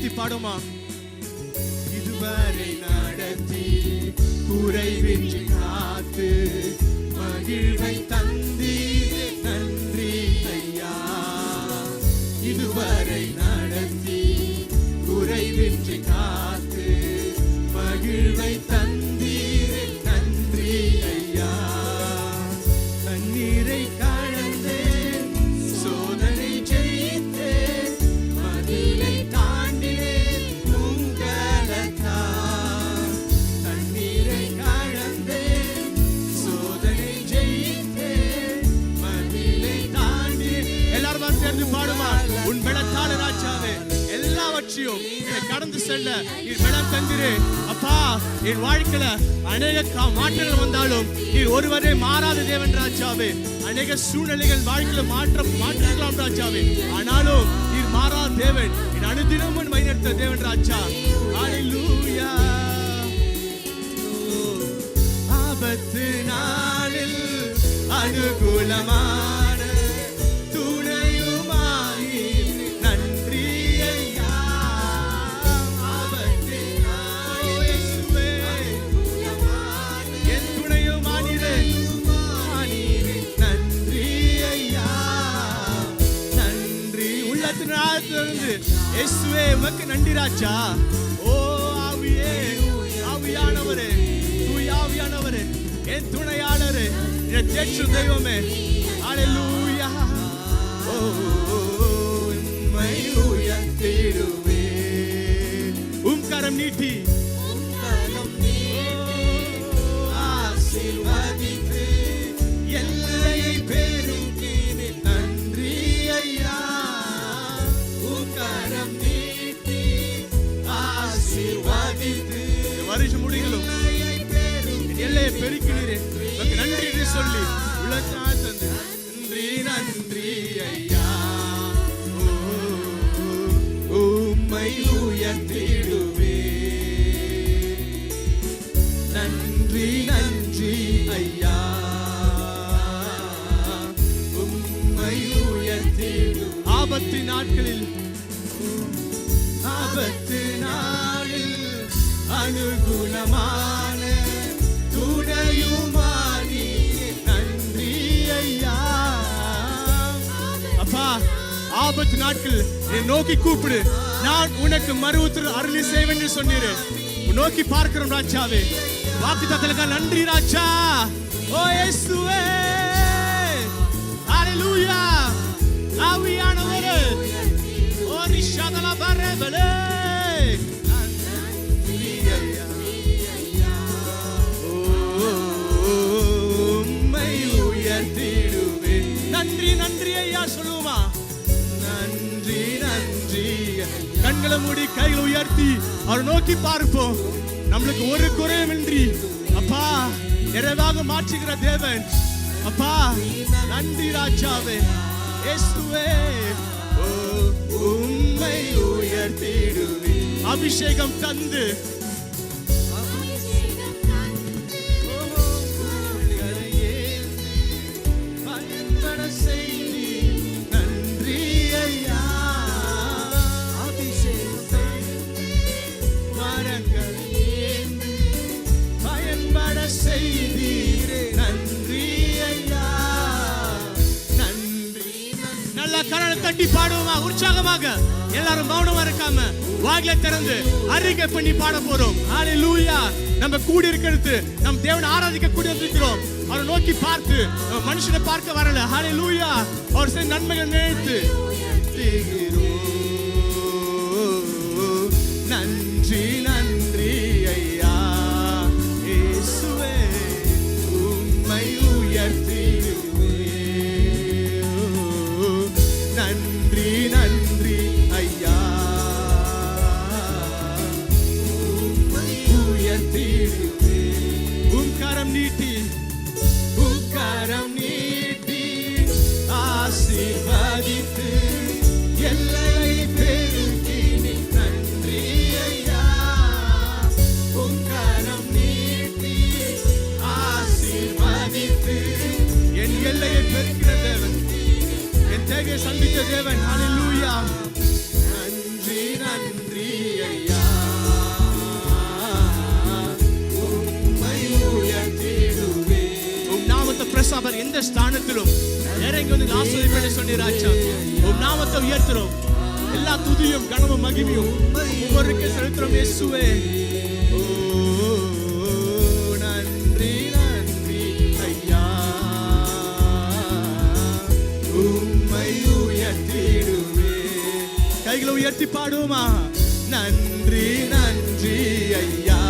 உயர்த்தி பாடுமா? இதுவரை நடத்தி குறைவின்றி காத்து மகிழ்வை தந்தீரே நன்றி ஐயா. இதுவரை நடத்தி குறைவின்றி காத்து மகிழ்வை தந்தீரே நன்றி ஐயா. தண்ணீரை கடந்தேன், சோதனை ஜெயித்தேன், மதிலை தாண்டினேன் உங்களத்தால். தண்ணீரை கடந்தேன், சோதனை ஜெயித்தேன், மதிலை தாண்டினேன். எல்லாரும் சேர்ந்து பாடுமா? உன் பலத்தால ராஜாவே எல்லாவற்றையும் கடந்து செல்ல நீர் பலம் தந்திரே அப்பா. என் வாழ்க்கையில அநேக மாற்றங்கள் வந்தாலும் நீர் ஒருவரே மாறாத தேவன் ராஜாவே. அநேக சூழ்நிலைகள் வாழ்க்கையில மாற்றலாம் ராஜாவே, ஆனாலும் நீர் மாறாத தேவன். என் அனுதினமும் வழிநடத்த தேவன் ராஜா. ஹல்லேலூயா. ஆபத்து நாளில் அனுகூலமான இயேசுவே உமக்கு நன்றி ராஜா. ஓ ஆவியே, ஆவியானவரே, தூய ஆவியானவரே, என் துணையாளரே, என் தேற்றும் தெய்வமே. ஹல்லேலூயா. ஓ உம்மை உயர்த்திடுவே. கரம் நீட்டி ஆசீர்வதித்து எல்லையை பெருக்கி நன்றி ஐயா. கரம் நீட்டி ஆசீர்வதித்து வருஷம் முடிகளும் எல்லையை பெருக்கினீரே நன்றி என்று சொல்லி உலகத்தால் தந்து நன்றி நன்றி ஐயா. உம்மை உயர்த்திடுவே. நன்றி நன்றி ஐயா. உம்மை உயர்த்திடு. ஆபத்து நாட்களில் அனுகூலமான துணையுமானி நன்றி ஐயா. அப்பா, ஆபத்து நாட்கள் என்னை நோக்கி கூப்பிடு, நான் உனக்கு மறு உத்தரவு அருளி செய்வேன் என்று சொன்னீரே. நோக்கி பார்க்கிறோம் ராஜாவே. வாக்குத்தத்தலுக்கு நன்றி ராஜா. ஓ இயேசுவே. ஹல்லேலூயா. ஆவியானவரே, ஓ ரிஷாதல பரபலே நன்றி ஐயா. உம்மை உயர்த்திடுவே. நன்றி நன்றி ஐயா சொல்லுமா? நன்றி நன்றி. கண்களை மூடி கைகளை உயர்த்தி அவர் நோக்கி பார்ப்போம். நம்மளுக்கு ஒரு குறையுமின்றி அப்பா நிறைவாக மாற்றுகிற தேவன் அப்பா. நன்றி ராஜாவே. இயேசுவே உம்மை உயர்த்திடுவே. அபிஷேகம் தந்து தட்டி பாடுவோமா உற்சாகமாக? எல்லாரும் மௌனமா இருக்காம வாயிலை திறந்து அறிக்கை பண்ணி பாட போறோம். ஹல்லேலூயா. நம்ம கூடி இருக்கிறது நம் தேவனை ஆராதிக்க கூடி வந்திருக்கிறோம். அவரை நோக்கி பார்த்து மனுஷனை பார்க்க வரல. ஹல்லேலூயா. அவர் செய்த நன்மைகள் நினைத்து நன்றி நன்றி ஐயா. இயேசுவே உம்மை உயர்த்திடுவே. நன்றி நன்றி ஐயா. உம்மை உயர்த்திடுவே. கரம் நீட்டி கரம் நீட்டி ஆசீர்வதித்து எல்லை பெருக்கி நன்றி ஐயா. கரம் நீட்டி ஆசீர்வதித்து என் எல்லையை பெருக்கிற தேவன், என் தேவையை சந்தித்த தேவன். ஹல்லேலூயா. நன்றி நன்றி அவர் எந்த ஸ்தானத்திலும் இறங்கி வந்து ஆசீர்வதிப்பேன்னு சொன்னீர் ராஜா. உம் நாமத்தை உயர்த்துறோம். எல்லா துதியும் கனமும் மகிமையும் ஒவ்வொருவருக்கே செலுத்துறோம் இயேசுவே. நன்றி நன்றி ஐயா, உம்மை உயர்த்திடுவே. கைகளை உயர்த்தி பாடுவோமா? நன்றி நன்றி ஐயா,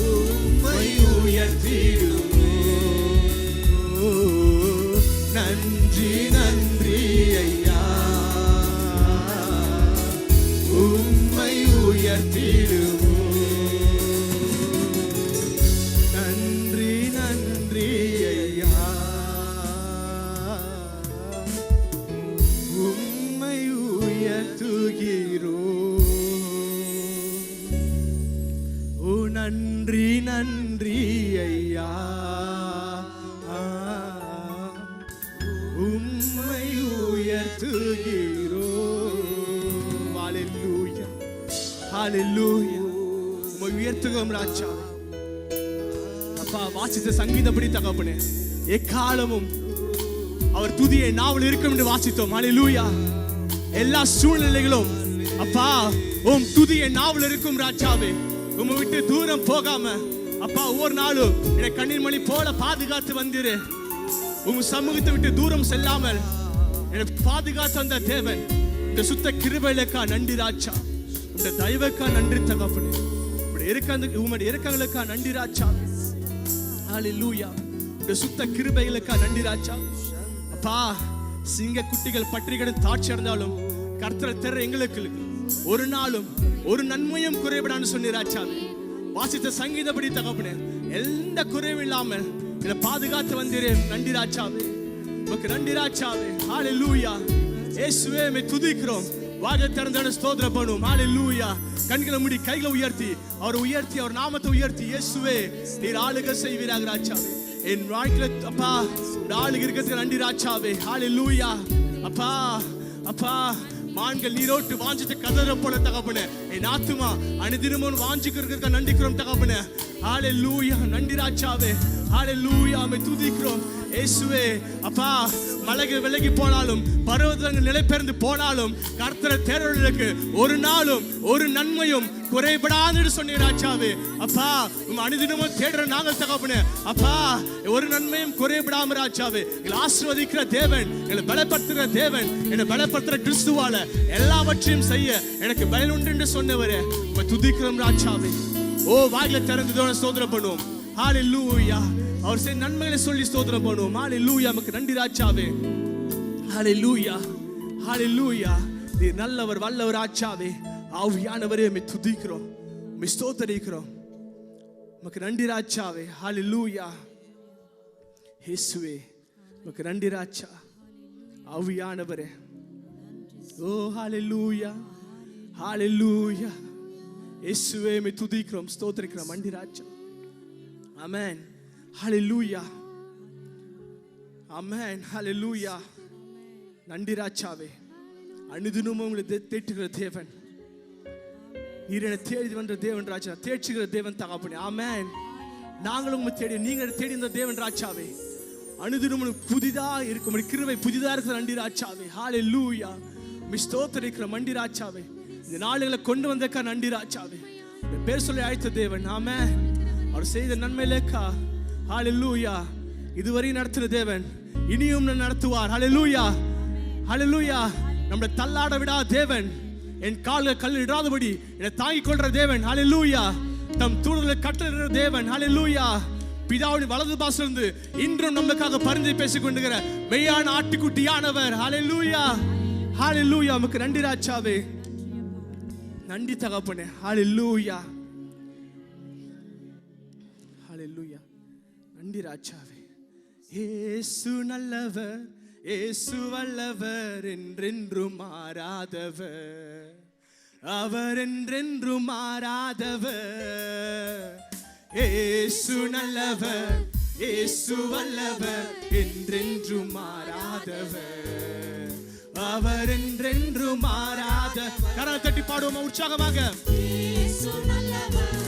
உம்மை உயர்த்திடுவே. நன்றி நன்றி ஐயா, உம்மை உயர்த்திடுவே. நன்றி நன்றி ஐயா, உம்மை உயர்த்துகிறோம். ஓ நன்றி நன்றி ஐயா, உம்மை உயர்த்துகிறோம். ஹalleluya ஹalleluya, உம்மை உயர்த்துகிறோம் ராஜா. அப்பா வாசித்த சங்கீதப்படி தகப்பனே, எக்காலமும் அவர் துதியை நாவில் இருக்கும் என்று வாசித்தோம். ஹalleluya. எல்லா சூழ்நிலைகளும் அப்பா உம் துதியை நாவில் இருக்கும் ராஜாவே. உம்மை விட்டு தூரம் போகாம அப்பா ஒவ்வொரு நாளும் என்னை கண்ணீர் மணி போல பாதுகாத்து வந்திரு. உங்க சமூகத்தை விட்டு தூரம் செல்லாமல் என்னை பாதுகாத்து வந்த தேவன், இந்த சுத்த கிருபைகளுக்கா நன்றி ராஜா. இந்த தயவுக்கா நன்றி தகப்பனே. உம்முடைய இரக்கங்களுக்கா நன்றி ராஜா. ஹalleluya. இந்த சுத்த கிருபைகளுக்கா நன்றி ராஜா. அப்பா சிங்க குட்டிகள் பற்றிகளும் தாட்சி அடைந்தாலும் கர்த்தரை தர எங்களுக்கு ஒரு நாளும் ஒரு நன்மையும் குறைபடான்னு சொன்னி ராஜாவே. வாசித்த சங்கீதப்படி தகப்பனே, எந்த குறைவும் இல்லாமல் என்னை பாதுகாத்து வந்தீரே. நன்றி ராஜாவே, உமக்கு நன்றி ராஜாவே. ஹalleluya. இயேசுவே மே துதிக்கிறோம். வாயை திறந்து ஸ்தோத்திரம் பண்ணுவோம். ஹalleluya. கண்களை மூடி கைகளை உயர்த்தி அவர் உயர்த்தி அவர் நாமத்தை உயர்த்தி, இயேசுவே நீர் ஆளுகை செய்வீராக ராஜாவே. என் வாழ்க்கையில அப்பா ஆளுகை இருக்கிறதுக்கு நன்றி ராஜாவே. ஹalleluya. அப்பா அப்பா மான்கள் நீரோட்டு வாஞ்சிட்டு கதற போல தகப்பனே, என் ஆத்துமா அனுதினமும் வாஞ்சிக்கிறதுக்கு நன்றிக்கிறோம் தகப்பனே. ஹalleluya. நன்றி ராஜாவே. ஹalleluya. மே துதிக்கிறோம் இயேசுவே. அப்பா மலைகள் விலகி போனாலும் பர்வதங்கள் நிலைபெயர்ந்து போனாலும் கர்த்தரை தேடுறவர்களுக்கு ஒரு நாளும் ஒரு நன்மையும் குறைபடாதுன்னு சொன்னீர் ராஜாவே. அப்பா உம் அனுதினமும் தேடுற நாங்கள் தகப்பனே, அப்பா ஒரு நன்மையும் குறைபடாம ராஜாவே எங்களை ஆசீர்வதிக்கிற தேவன், எங்களை பலப்படுத்துகிற தேவன், என்னை பலப்படுத்துகிற கிறிஸ்துவால எல்லாவற்றையும் செய்ய எனக்கு பலன் உண்டு என்று சொன்னவரே உம்மை துதிக்கிறோம் ராஜாவே. ஓ வாயில திறந்து ஸ்தோத்திரம் பண்ணுவோம். ஹalleluya. அவர் செய்த நன்மைகளை சொல்லி ஸ்தோத்திரம் பண்ணுவோம். ஹalleluya. நமக்கு நன்றி ராஜாவே. ஹalleluya ஹalleluya. நீ நல்லவர் வல்லவர் ராஜாவே. ஆவியானவரே உம்மை துதிக்கிறோம், உம்மை ஸ்தோத்திரிக்கிறோம். நமக்கு நன்றி ராஜாவே. ஹalleluya. இயேசுவே நமக்கு நன்றி ராஜா. ஆவியானவரே ஓ ஹalleluya ஹalleluya. இயேசுவே உம்மை துதிக்கிறோம், ஸ்தோத்திரிக்கிறோம். நன்றி ராஜா. ஆமென். ஹalleluya ஆமென். ஹalleluya. நன்றி ராஜாவே. அனுதினமும் உங்களை தேற்றுகிற தேவன், நீர் என்னை தேடி வந்த தேவன் ராஜா, தேற்றுகிற தேவன் தகப்பனே. ஆமென். நாங்களும் உங்களை தேடி நீங்கள் தேடி வந்த தேவன் ராஜாவே. அனுதினமும் புதிதா இருக்கும் கிருபை புதிதா இருக்கிற நன்றி ராஜாவே. ஹalleluya. ஸ்தோத்திரிக்கிற நன்றி ராஜாவே. இந்த நாளுகளை கொண்டு வந்தக்கா நன்றி ராஜாவே. பேர் சொல்லி அழைத்த தேவன். ஆமென். அவர் செய்த நன்மையிலேக்கா ஹalleluya. இதுவரை நடத்துற தேவன் இனியும் நடத்துவார். ஹalleluya ஹalleluya. நம்மளை தள்ளாட விடா தேவன், என் கால்கள் கல் இடாதபடி என்னை தாங்கிக் கொள்ற தேவன். ஹalleluya. தம் தூதர்களை கட்டளையிடுற தேவன். ஹalleluya. பிதாவுடைய வலது பாசிலிருந்து இன்றும் நமக்காக பரிந்து பேசிக் கொண்டிருக்கிற மெய்யான ஆட்டுக்குட்டியானவர். ஹalleluya ஹalleluya. நமக்கு நன்றி ராஜாவே. நன்றி தகப்பனே. ஹalleluya ஹalleluya. நன்றி ராஜாவே. இயேசு நல்லவர், இயேசு வல்லவர், என்றென்றும் மாறாதவர், அவர் என்றென்றும் மாறாதவர். இயேசு நல்லவர், இயேசு வல்லவர், என்றென்றும் மாறாதவர், அவர் என்றென்றும் மாறாத. கரங்களை தட்டி பாடுவோமா உற்சாகமாக? இயேசு நல்லவர்,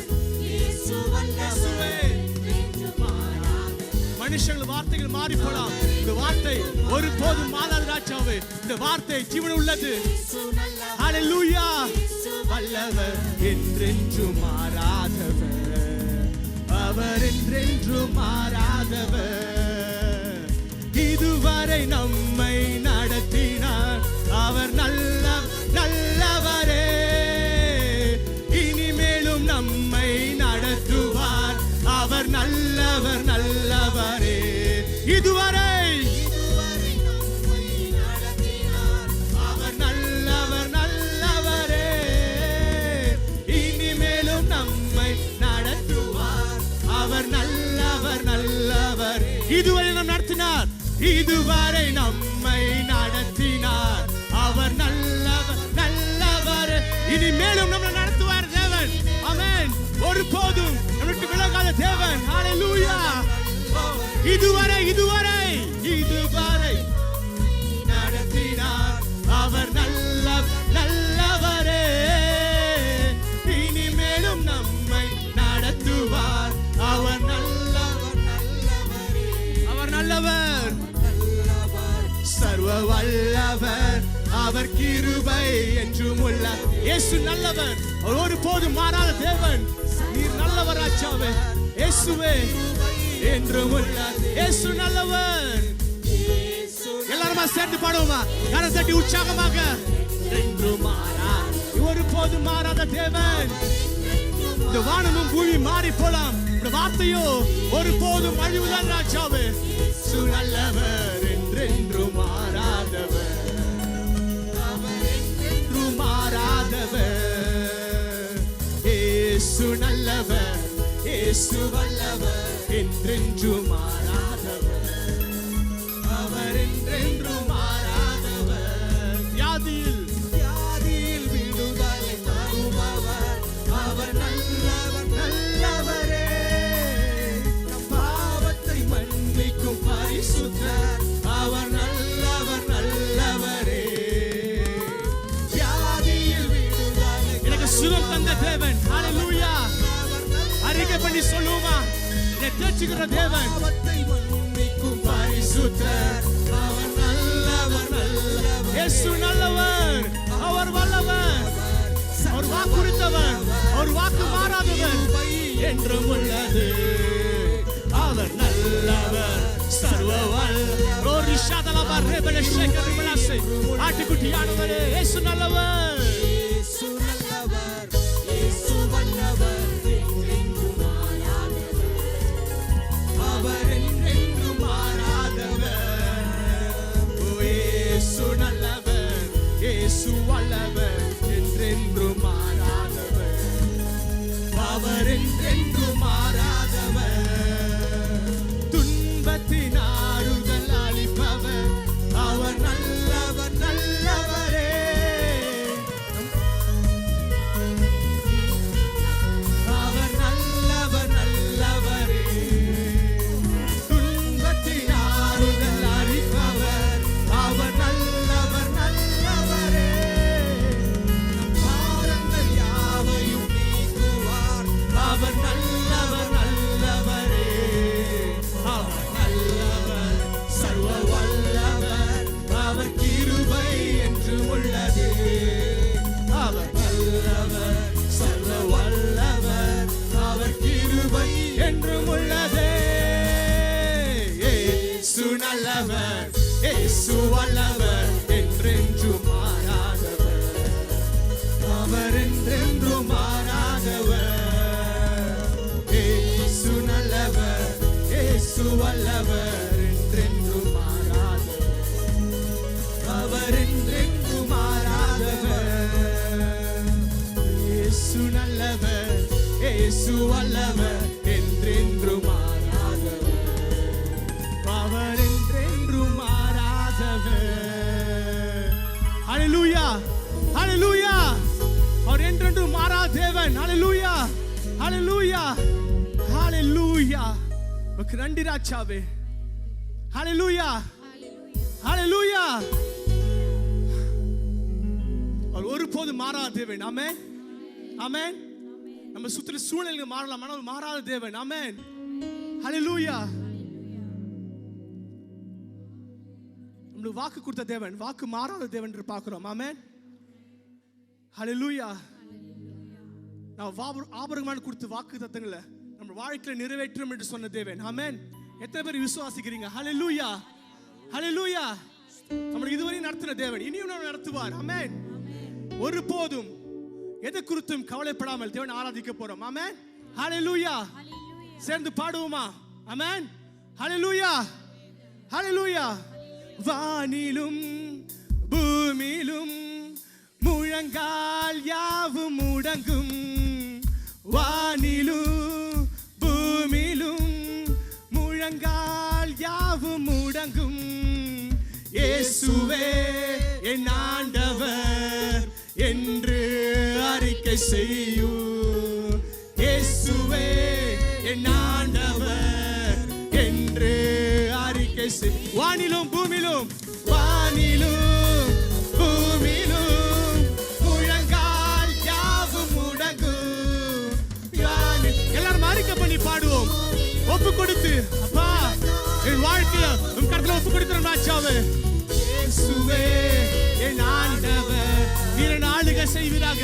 இயேசு வல்லவர், என்றென்றும் மாறாதவர். மனுஷங்கள் வார்த்தைகள் மாறி போலாம், இந்த வார்த்தை ஒருபோதும் மாறாத ராஜாவே. இந்த வார்த்தை ஜீவன் உள்ளது. ஹல்லேலூயா. வல்லவர் என்றென்றும் மாறாதவர், அவர் என்றென்றும் மாறாதவர். இதுவரை நம்மை நடத்தினார், அவர் நல்லவரே. இனிமேலும் நம்மை நடத்துவார், அவர் நல்லவரே. இதுவரை நம்மை நடத்தினார், அவர் நல்லவரே. இனிமேலும் நம்மை நடத்துவார், அவர் நல்லவர். இதுவரை நாம் நடத்தினார், இதுவரை நம்மை நடத்தினார், அவர் நல்லவர். இனிமேலும் நம்மை நடத்துவார் தேவன். ஆமென். ஒருபோதும் நமக்கு விலகாத தேவன். ஹல்லேலூயா. இதுவரை நடத்தினார், அவர் நல்லவரே. இனிமேலும் நம்மை நடத்துவார், அவர் நல்லவர். சர்வ வல்லவர், அவர் கிருபை என்றும் உள்ளார். இயேசு நல்லவர், அவர் ஒருபோதும் மாறாத தேவன். நீர் நல்லவர் ராஜாவே. இயேசுவே என்றும் உள்ளார். இயேசு நல்லவர். எல்லாரும் சேர்ந்து பாடுவோமா? கரம் தட்டி உற்சாகமாக. என்றும் மாறாத, ஒருபோதும் மாறாத தேவன். இந்த வானமும் பூமி மாறி போலாம், இந்த வார்த்தையோ ஒருபோதும் அழிவுதான் ராஜாவே. இயேசு நல்லவர், என்றென்றும் மாறாதவர், அவர் என்றென்றும் மாறாதவர். இயேசு நல்லவர், இயேசு வல்லவர், என்றென்றும் மாறாதவர், அவர் என்றென்றும் மாறாதவர். வியாதியில் விடுதலை தருபவர், அவர் நல்லவரே. நம் பாவத்தை மன்னிக்கும் பரிசுத்தர், அவர் நல்லவரே. வியாதியில் விடுதலை, எனக்கு சுகம் தந்த தேவன். ஹல்லேலூயா. அறிக்கை பண்ணி சொல்லுவோமா? தேற்றுகிற தேவன், பாவத்தை மன்னிக்கும் பரிசுத்தர், அவர் நல்லவர். இயேசு நல்லவர், அவர் வல்லவர், அவர் வாக்குறுத்தவர், அவர் வாக்கு மாறாதவர், என்றும் உள்ளது. அவர் நல்லவர், சர்வ வல்லவர். ஆட்டுக்குட்டியானவரே, இயேசு நல்லவர், இயேசு நல்லவர், இயேசு வல்லவர், அவர் என்றென்றும் மாறாதவர். இயேசு நல்லவர், இயேசு வல்லவர், என்றென்றும் மாறாதவர், அவர் என்றென்றும் மாறாதவர். துன்பத்தின் ஆறுதல் அளிப்பவர், அவர் நல்லவரே. அவர் நல்லவரே. துன்பத்தின் ஆறுதல் அளிப்பவர், அவர் நல்லவரே. பாரங்கள் யாவையும் நீக்குவார், அவர் நல்லவரே. அவர் நல்லவர், சர்வ வல்லவர், அவர் கிருபை என்று உள்ளது. அவர் நல்லவர், சர்வ வல்லவர், அவர் கிருபை என்றும் உள்ளது. இயேசு நல்லவர், இயேசு வல்லவர், என்றென்றும் மாறாதவர், அவர் என்றென்றும் மாறாதவர். இயேசு நல்லவர், இயேசு வல்லவர், என்றென்றும் மாறாதவர், அவர் என்றென்றும் மாறாதவர். இயேசு நல்லவர், இயேசு வல்லவர், என்றென்றும் மாறாதவர், அவர் என்றென்றும் மாறாதவர். ஹல்லேலூயா, ஹல்லேலூயா. அவர் என்றென்றும் மாறாத தேவன். ஹல்லேலூயா, ஹல்லேலூயா, ஹல்லேலூயா. உமக்கு நன்றி ராஜாவே. ஹல்லேலூயா, ஹல்லேலூயா. அவர் ஒருபோதும் மாறாத தேவன். ஆமென், ஆமென். நம்ம சுத்திர சூழ்நிலைகள் மாறலாம், ஆனால் மாறாத தேவன். ஆமென், ஹல்லேலூயா. நம்மளுக்கு வாக்கு கொடுத்த தேவன், வாக்கு மாறாத தேவன் என்று பார்க்கிறோம். ஆமென். ஹல்லேலூயா. நான் ஆபிரகாமுக்கு கொடுத்த வாக்கு தத்தங்களை நம்ம வாழ்க்கையில நிறைவேற்றும் என்று சொன்ன தேவன். ஆமென். எத்தனை பேர் விசுவாசிக்கிறீங்க? ஹல்லேலூயா, ஹல்லேலூயா. நம்மளுக்கு இதுவரை நடத்தின தேவன் இனியும் நம்ம நடத்துவார். ஆமென். ஒருபோதும் எதை குறித்தும் கவலைப்படாமல் தேவன் ஆராதிக்க போறோம். ஆமென். ஹல்லேலூயா. சேர்ந்து பாடுவோமா? ஆமென். ஹல்லேலூயா, ஹல்லேலூயா. வானிலும் பூமியிலும் முழங்கால் யாவும் முடங்கும், வானிலும் பூமியிலும் முழங்கால் யாவும் முடங்கும். இயேசுவே என் ஆண்டவர் என்று அறிக்கை செய்யும். இயேசுவே என் ஆண்டவர் என்று அறிக்கை செய். வானிலும் பூமியிலும், வானிலும் பூமியிலும் முழங்கால் யாவும் முடங்கும். எல்லாரும் அறிக்கை பண்ணி பாடுவோம். ஒப்பு கொடுத்து, அப்பா என் வாழ்க்கைய உன் கருத்துல ஒப்பு கொடுக்கிறோம் ராஜாவே. இயேசுவே என் ஆண்டவர், நீர் என் ஆளுகை செய்வீராக,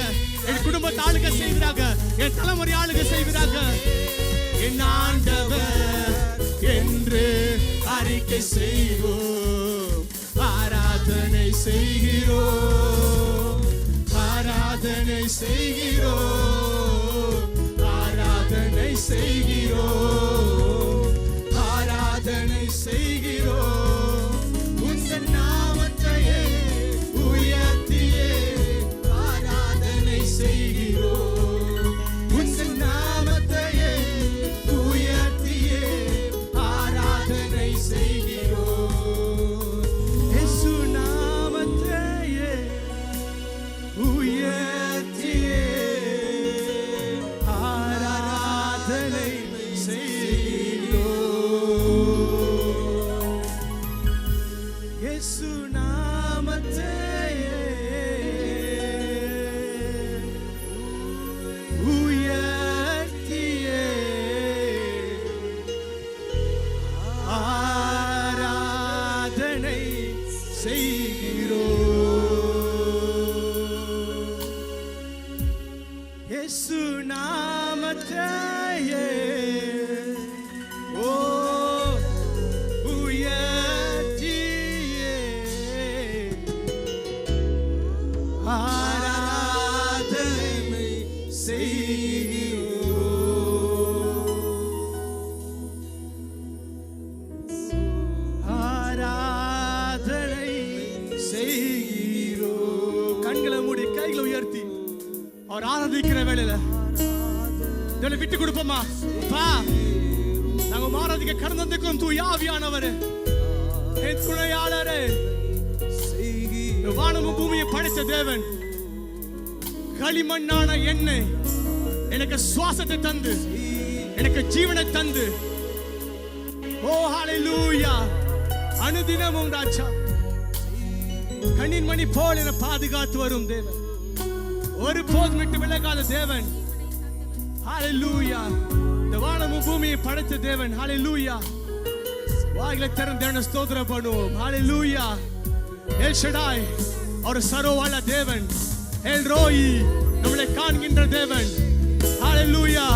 என் குடும்பத்தை ஆளுகை செய்வீராக, என் தலைமுறை ஆளுகை செய்வீராக. என் ஆண்டவர் என்று அறிக்கை செய்வோம். ஆராதனை செய்கிறோம், ஆராதனை செய்கிறோம், ஆராதனை செய்கிறோம், ஆராதனை செய்கிறோம். உந்தன் நாமத்தையே உயர்த்தியே ஆராதனை செய்கிறோம். உந்தன் நாமத்தையே உயர்த்தியே ஆராதனை செய்கிறோம். இயேசு நாமத்தையே உயர்த்தியே ஆராதனை செய்கிறோம். இயேசு நாமத்தையே உயர்த்தியே ஆராதனை செய்கிறோம். இயேசு நாமத்தையே ஓ உயர்த்தியே ஆராதனை செய்கிறோம். ஆராதனை செய்கிறோம். கண்களை மூடி கைகளை உயர்த்தி அவர் ஆராதிக்கிற வேளையில இதனை விட்டு கொடுப்போமா? பா நாங்க ஆராதிக்க கடந்து வந்திருக்கோம். தூய ஆவியானவரே, என் துணையாளரே, வானமும் பூமியை படைத்த தேவன், களிமண்ணான என்னை எனக்கு சுவாசத்தை தந்து எனக்கு ஜீவனை தந்து, ஓ ஹல்லேலூயா, அனுதினமும் ராஜா கண்ணின் மணி போல் என பாதுகாத்து வரும் தேவன், ஒரு போதும் விட்டு விலகாத தேவன். ஹல்லேலூயா. இந்த வானமும் பூமியை படைத்த தேவன். ஹல்லேலூயா. வாயிலை திறந்து தேவனை ஸ்தோத்திரம் பண்ணுவோம். ஹல்லேலூயா. எல் ஷடாய் அவர் சர்வவல்ல தேவன். எல் ரோயி நம்மளை காண்கின்ற தேவன். ஹல்லேலூயா.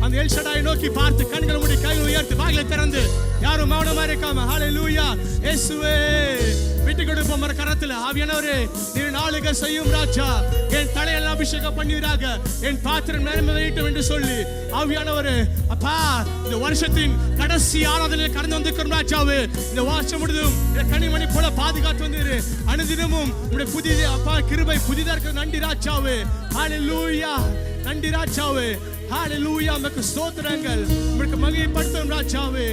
அந்த எல் ஷடாய் நோக்கி பார்த்து கண்களை மூடி கைகளை உயர்த்தி வாயிலை திறந்து யாரும் மௌனமா இருக்காம ஹல்லேலூயா. இயேசுவே விட்டு கொடுப்போம் கரத்துல. ஆவியானவரே நீர் ஆளுகை செய்யும் ராஜா, என் தலையெல்லாம் அபிஷேகம் பண்ணுவீராக, என் பாத்திரம் நிரம்பிவிட்டும் என்று சொல்லி ஆவியானவரே அப்பா இந்த வருஷத்தின் கடைசி ஆராதனையில் கடந்து வந்திருக்கிறோம் ராஜாவே. இந்த வருஷம் முழுதும் கனிமணி போல பாதுகாத்து வந்தீரு. அனுதினமும் உங்களுடைய புதிய அப்பா கிருபை புதிதா இருக்கிற நன்றி ராஜாவே. ஹல்லேலூயா. நன்றி ராஜாவே. ஹல்லேலூயா. உமக்கு ஸ்தோத்திரங்கள். உமக்கு மகிமைப்படுத்தும் ராஜாவே.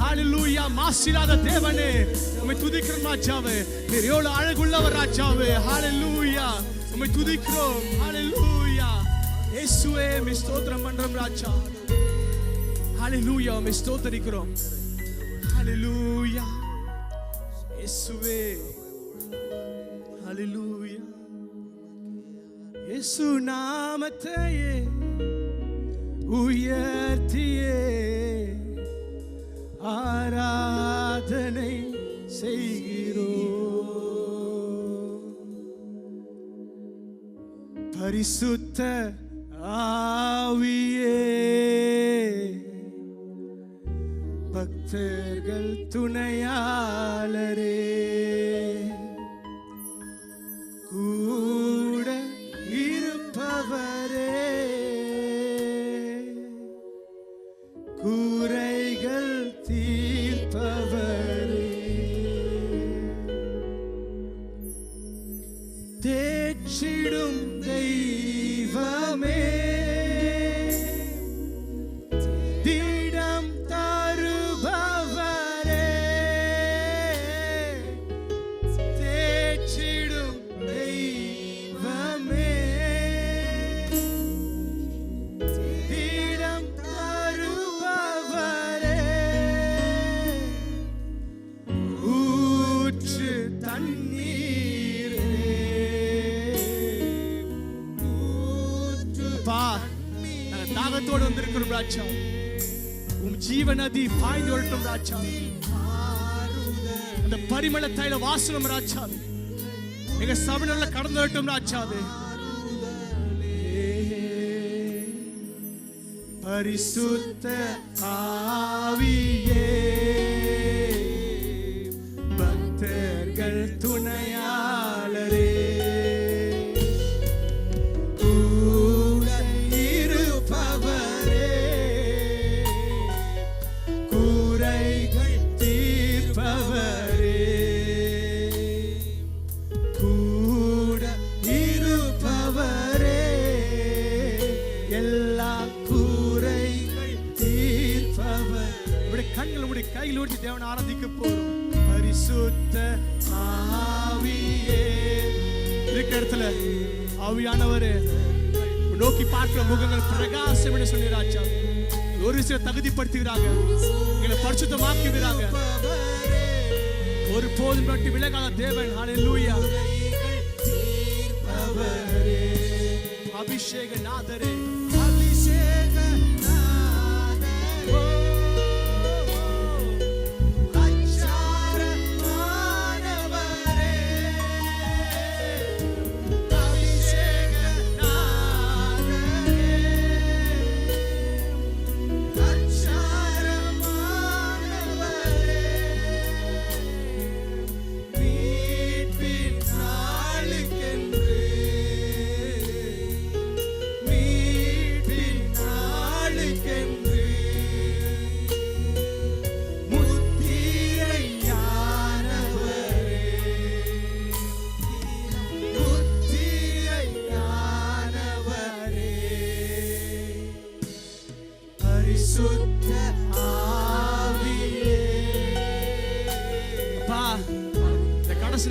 ஹல்லேலூயா. மாசிலாத தேவனே உம்மை துதிக்கிறோம் ராஜாவே. நீர் எவ்வளவு அழகுள்ளவர் ராஜாவே. ஹல்லேலூயா. உம்மை துதிக்கிறோம். ஹல்லேலூயா. இயேசுவே உம்மை ஸ்தோத்திரம் பண்றோம் ராஜா. ஹல்லேலூயா. உம்மை ஸ்தோத்திரிக்கிறோம். ஹல்லேலூயா. இயேசுவே. ஹல்லேலூயா. இயேசு நாமத்தையே உயர்த்தியே ஆராதனை செய்கிறோம். பரிசுத்த ஆவியே பக்தர்கள் துணையாளரே கூட இருப்பவரே குறைகள் தீர்ப்பவரே தேற்றிடும் தெய்வமே திடம் தருபவரே தேற்றிடும் தெய்வமே திடம் தருபவரே ஊற்று தண்ணீரே தாகத்தோடு வந்திருக்கிறோம் ராஜா. உம் ஜீவ நதி பாய்ந்து வரட்டும் ராஜா. அந்த பரிமள தைல வாசனம் ராஜா எங்க சபையில கடந்து வரட்டும் ராஜாவே. பரிசுத்த ஆவியே பக்தர்கள் துணையாளரே கையில் ஊற்றி தேவனை ஆராதிக்க போறோம். பரிசுத்த ஆவியே இருக்கிற இடத்துல ஆவியானவரே நோக்கி பார்க்கிற முகங்கள் பிரகாசம் என்று சொல்லி ராஜா ஒரு சில தகுதிப்படுத்துகிறாங்க, எங்களை பரிசுத்தமாக்குகிறாங்க. ஒரு போதும் நோட்டி விலகாத தேவன். ஹல்லேலூயா. அபிஷேக நாதரே அபிஷேக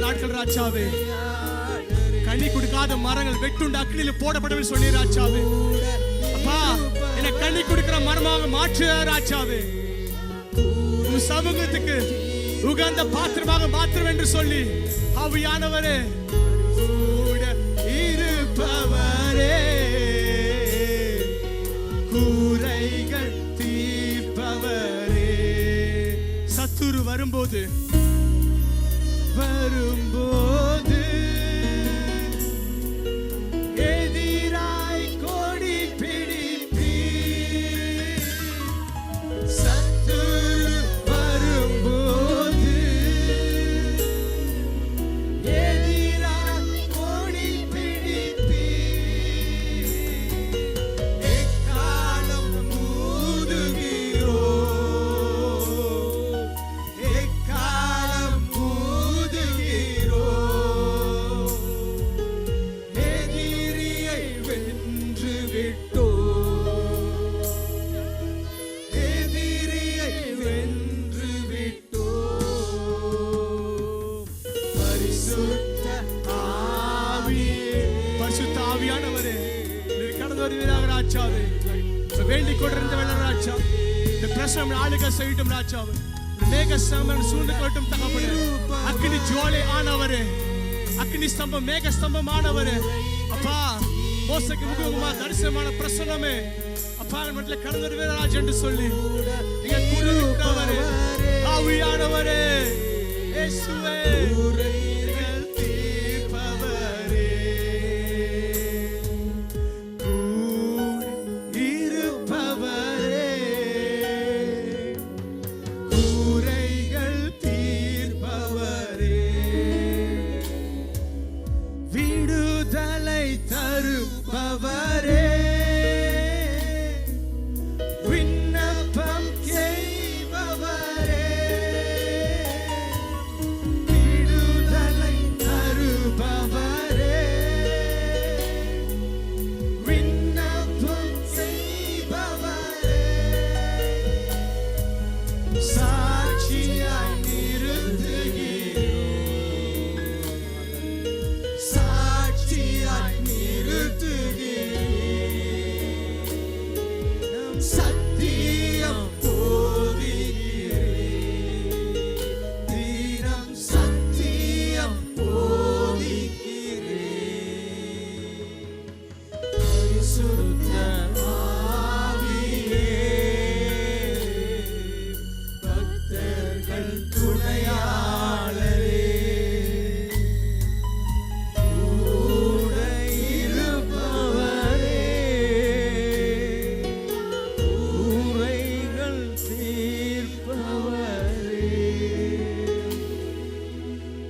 நாட்கள் ராஜாவே கனி கொடுக்காத மரங்கள் வெட்டுண்டு அக்கினியில் போடப்படும் சொல்லி ராஜாவே. அப்பா என்னை கனி கொடுக்கிற மரமாக மாற்று ராஜாவே. உன் சமூகத்துக்கு உகந்த பாத்திரமாக மாற்றம் என்று சொல்லி ஆவியானவரே கூட இருப்பவரே குறைகள் தீர்ப்பவரே. சத்துரு வரும்போது எதிராய் கொடி பிடிப்பி சத்துரு வரும்போது எதிராய் கொடி பிடிப்பி எக்காலம் ஊதுகிறோ வேண்டிக் கொண்டிருந்த ராஜா இந்த பிரசனம் ஆளுக செய்யட்டும் ராஜாவே. மேக ஸ்தம்பம் சூழ்ந்து கொள்ளட்டும் தகப்பனே. அக்னி ஜுவாலை ஆனவரே, அக்னி ஸ்தம்பம் மேக ஸ்தம்பம் ஆனவரே. அப்பா மோசேக்கு முகமா தரிசனமான பிரசனமே அப்பா நம்மள கடந்து வருவே ராஜா என்று சொல்லி நீங்க கூட இருக்கிறவரே ஆவியானவரே இயேசுவே குறைகள் தீர்ப்பவரே சாட்சியாய் நிறுத்துகிறோம், சாட்சியாய் நிறுத்துகிறோம், நம் சத்தியம் போதிக்கிறேன், தினம் சத்தியம் போதிக்கிறேன். பரிசுத்த ஆவியே, பக்தர்கள் துணையாளரே, கூட இருப்பவரே, குறைகள் தீர்ப்பவரே,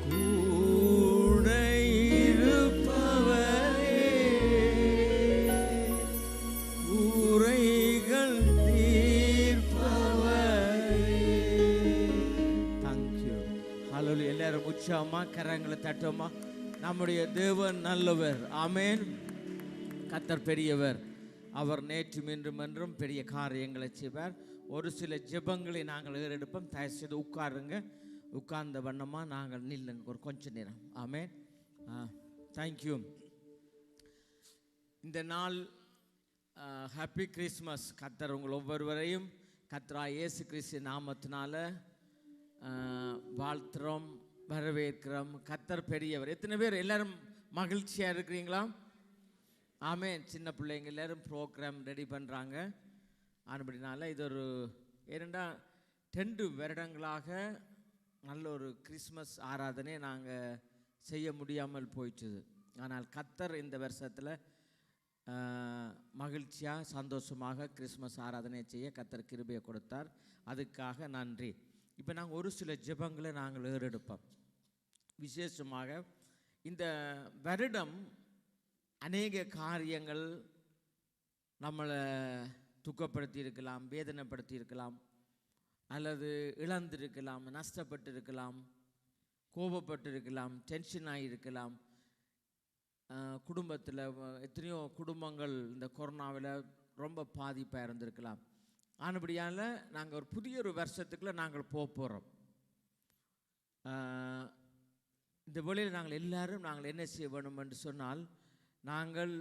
கூட இருப்பவரே, குறைகள் தீர்ப்பவரே. Thank you. Hallelujah. எல்லாரும் உற்சாகமா கரங்களை தட்டுமா. நம்முடைய தேவன் நல்லவர். ஆமென். கர்த்தர் பெரியவர். அவர் நேற்றும் இன்றும் என்றும் பெரிய காரியங்களை செய்வார். ஒரு சில ஜெபங்களை நாங்கள் ஏறெடுப்போம். தயவு செய்து உட்காருங்க. உட்கார்ந்த வண்ணமா நாங்கள் நில்லுங்க ஒரு கொஞ்ச நேரம். ஆமென். தேங்க்யூ. இந்த நாள் ஹாப்பி கிறிஸ்மஸ். கர்த்தர் உங்கள் ஒவ்வொருவரையும் கர்த்தராகிய இயேசு கிறிஸ்து நாமத்தினால வாழ்த்துறோம், வரவேற்கிறோம். கர்த்தர் பெரியவர். எத்தனை பேர் எல்லாரும் மகிழ்ச்சியாக இருக்கிறீங்களா? ஆமென். சின்ன பிள்ளைங்க எல்லாரும் ப்ரோக்ராம் ரெடி பண்ணுறாங்க. அப்படினால இது ஒரு 2 வருடங்களாக நல்ல ஒரு கிறிஸ்மஸ் ஆராதனை நாங்கள் செய்ய முடியாமல் போயிடுச்சு. ஆனால் கர்த்தர் இந்த வருஷத்தில் மகிழ்ச்சியாக சந்தோஷமாக கிறிஸ்மஸ் ஆராதனை செய்ய கர்த்தர் கிருபையை கொடுத்தார். அதுக்காக நன்றி. இப்போ நாங்கள் ஒரு சில ஜெபங்களை நாங்கள் ஏறெடுப்போம். விசேஷமாக இந்த வருடம் அநேக காரியங்கள் நம்மளை துக்கப்படுத்தி இருக்கலாம், வேதனைப்படுத்தி இருக்கலாம், அல்லது இழந்திருக்கலாம், நஷ்டப்பட்டு இருக்கலாம், கோபப்பட்டு இருக்கலாம், டென்ஷன் ஆகியிருக்கலாம். குடும்பத்தில் எத்தனையோ குடும்பங்கள் இந்த கொரோனாவில் ரொம்ப பாதிப்பாக இருந்திருக்கலாம். ஆனபடியால் நாங்கள் ஒரு புதிய ஒரு வருஷத்துக்குள்ளே நாங்கள் போகிறோம். இந்த வேளையில் நாங்கள் எல்லாரும் நாங்கள் என்ன செய்ய வேணும் என்று சொன்னால், நாங்கள்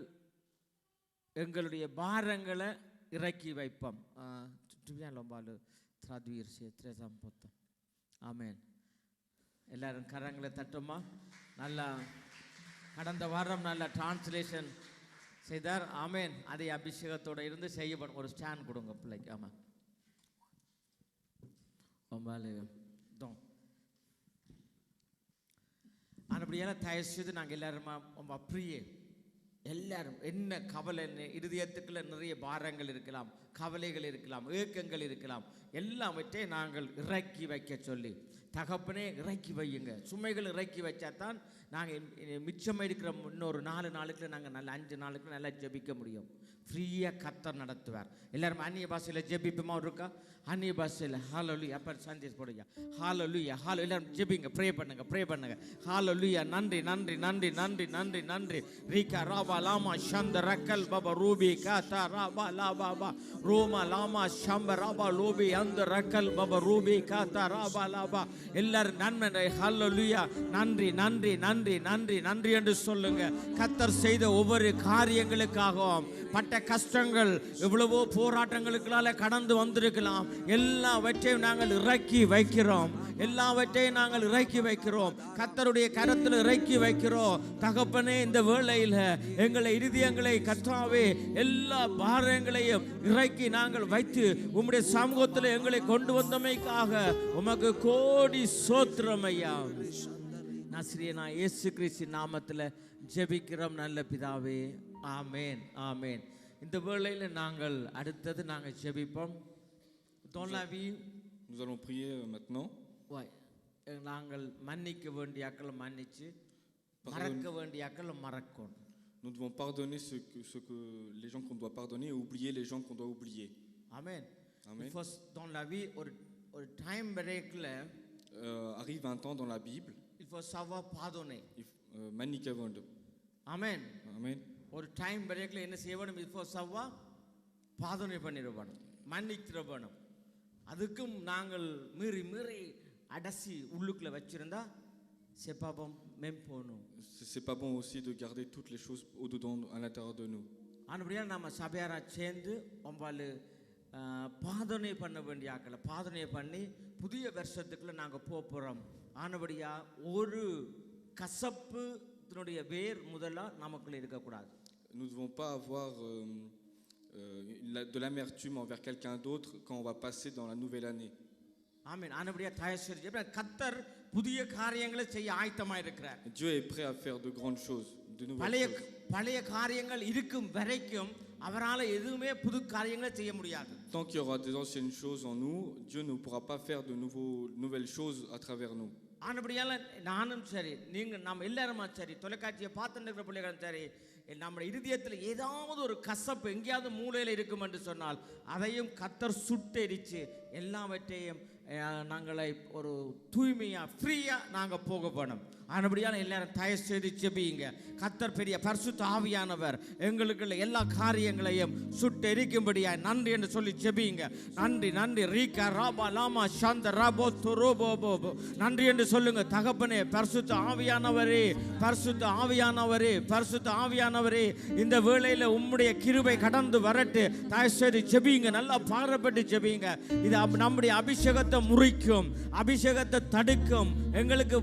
எங்களுடைய பாரங்களை இறக்கி வைப்போம். ஆமென். எல்லாரும் கரங்களை தட்டுமா. நல்லா கடந்த வாரம் நல்ல டிரான்ஸ்லேஷன் செய்தார். ஆமென். அதை அபிஷேகத்தோடு இருந்து செய்யப்படும். ஒரு ஸ்டாண்ட் கொடுங்க பிள்ளைக்கு. ஆமாம். அப்படியெல்லாம் தயவு செய்து நாங்கள் எல்லாருமா ரொம்ப பிரியே எல்லாரும் என்ன கவலை, இருதயத்துக்குள்ள நிறைய பாரங்கள் இருக்கலாம், கவலைகள் இருக்கலாம், ஏக்கங்கள் இருக்கலாம், எல்லாவற்றையும் நாங்கள் இறக்கி வைக்க சொல்லி, தகப்பனே இறக்கி வையுங்க. சுமைகள் இறக்கி வச்சாதான் நாங்கள் மிச்சமாக இருக்கிற இன்னொரு 4 நாளுக்குள்ள நாங்கள் நல்ல 5 நாளுக்குள்ள நல்லா ஜெபிக்க முடியும். ஃப்ரீயாக கர்த்தர் நடத்துவார். எல்லாரும் அந்நிய பாஷையில் ஜெபிப்பமா இருக்கா? அந்நிய பாஷையில் ஹalleluya அப்ப சந்தேஷ் போடுங்க. ஹalleluya ஹalleluya எல்லாரும் ஜெபிங்க, ப்ரே பண்ணுங்க. ஹalleluya. நன்றி நன்றி நன்றி நன்றி நன்றி நன்றி. ரீகா ராபா லாமா ஷந்த ரக்கல் பாபா ரூபி காதா ராபா லாபா ரோமா லாமா ஷம்ப ராபா லோபி அந்த ரக்கல் பாபா ரூபி காதா ராபா லாபா. எல்லாரும் நன்மை. ஹalleluya. நன்றி நன்றி நன்றி நன்றி நன்றி என்று சொல்லுங்க. கர்த்தர் செய்த ஒவ்வொரு காரியங்களுக்காகவும், பட்ட கஷ்டங்கள் எவ்வளவோ போராட்டங்களுக்குள்ளால கடந்து வந்திருக்கலாம், எல்லாவற்றையும் நாங்கள் இறக்கி வைக்கிறோம். கர்த்தருடைய கரத்தில் இறக்கி வைக்கிறோம். தகப்பனே, இந்த வேளையில் எங்களை இருதயங்களை கர்த்தாவே எல்லா பாரங்களையும் இறக்கி நாங்கள் வைத்து உம்முடைய சமூகத்தில் எங்களை கொண்டு வந்தமைக்காக உமக்கு கோடி ஸ்தோத்திரம் ஐயா. நஸ்ரீனா இயேசு கிறிஸ்து நாமத்தில் ஜெபிக்கிறோம் நல்ல பிதாவே. ஆமென் ஆமென். இந்த வேளையில் நாங்கள் அடுத்தது நாங்கள் ஜெபிப்போம். Nous allons prier maintenant. நாங்கள் மன்னிக்க வேண்டிய அக்களை மன்னிச்சு, மறக்க வேண்டிய அக்களை மறக்கணும். Nous devons pardonner ce que les gens qu'on doit pardonner et oublier les gens qu'on doit oublier. Amen. Amen. Dans la vie, ஒரு time வரைக்குள்ள arrive un temps dans la Bible. Il faut savoir pardonner. மன்னிக்க வேண்டும். Amen. Amen. ஒரு time வரைக்குள்ள என்ன செய்ய வேண்டும்? Il faut savoir pardonner பண்ணிர வேண்டும், மன்னிக்கிற வேண்டும். அதுக்கும் நாங்கள் மீறி மீறி அடசி உள்ளுக்குள்ள வச்சிருந்தா செப்பாபம் மெம்போனும். C'est pas bon aussi de garder toutes les choses au-dedans, à l'intérieur de nous. ஆனபடியா நம்ம சபையாரா சேர்ந்து ஒம்பாலு பாதனை பண்ண வேண்டிய ஆக்களை பாதனை பண்ணி புதிய வருஷத்துக்குள்ள நாங்கள் போகிறோம். ஆனபடியா ஒரு கசப்பு இதனுடைய வேர் முதலா நமக்குள்ள இருக்கக்கூடாது. Nous ne devons pas avoir de l'amertume envers quelqu'un d'autre quand on va passer dans la nouvelle année. ஆமென். ஆனபடியா தயவுசெய்து கர்த்தர் புதிய காரியங்களை செய்ய ஆயத்தமாக இருக்கிறார். Dieu est prêt à faire de grandes choses, de nouvelles choses. பழைய காரியங்கள் இருக்கும் வரைக்கும் அவரால் எதுவுமே புது காரியங்களை செய்ய முடியாது. Tant qu'il y aura des anciennes choses en nous, Dieu ne pourra pas faire de nouvelles choses à travers nous. ஆனபடியால நானும் சரி நம்ம எல்லாருமா சரி தொலைக்காட்சியை பார்த்துட்டு இருக்கிற பிள்ளைகளும் சரி நம்ம இருதயத்தில் ஏதாவது ஒரு கசப்பு எங்கேயாவது மூலையில் இருக்கும் என்று சொன்னால் அதையும் கர்த்தர் சுட்டெரிச்சு எல்லாவற்றையும் நாங்களை ஒரு தூய்மையா ஃப்ரீயா நாங்கள் போக போனோம். ஆனபடியால் எல்லாரும் தயவு செய்து ஜெபியுங்க. கர்த்தர் பெரிய பரிசுத்த ஆவியானவர் எங்களுக்குள்ள எல்லா காரியங்களையும் சுட்டெரிக்கும்படியா நன்றி என்று சொல்லி ஜெபியுங்க. நன்றி நன்றி ரீகா ராபா லாமா சாந்த ராபோ துரோபோ நன்றி என்று சொல்லுங்க. தகப்பனே பரிசுத்த ஆவியானவரே பரிசுத்த ஆவியானவரே பரிசுத்த ஆவியானவரே இந்த வேளையில உம்முடைய கிருபை கடந்து வரட்டு. தயவு செய்து ஜெபியுங்க. நல்லா பாரப்பட்டு ஜெபியுங்க. இது நம்முடைய அபிஷேகத்தை முறிக்கும், அபிஷேகத்தை தடுக்கும். எங்களுக்கு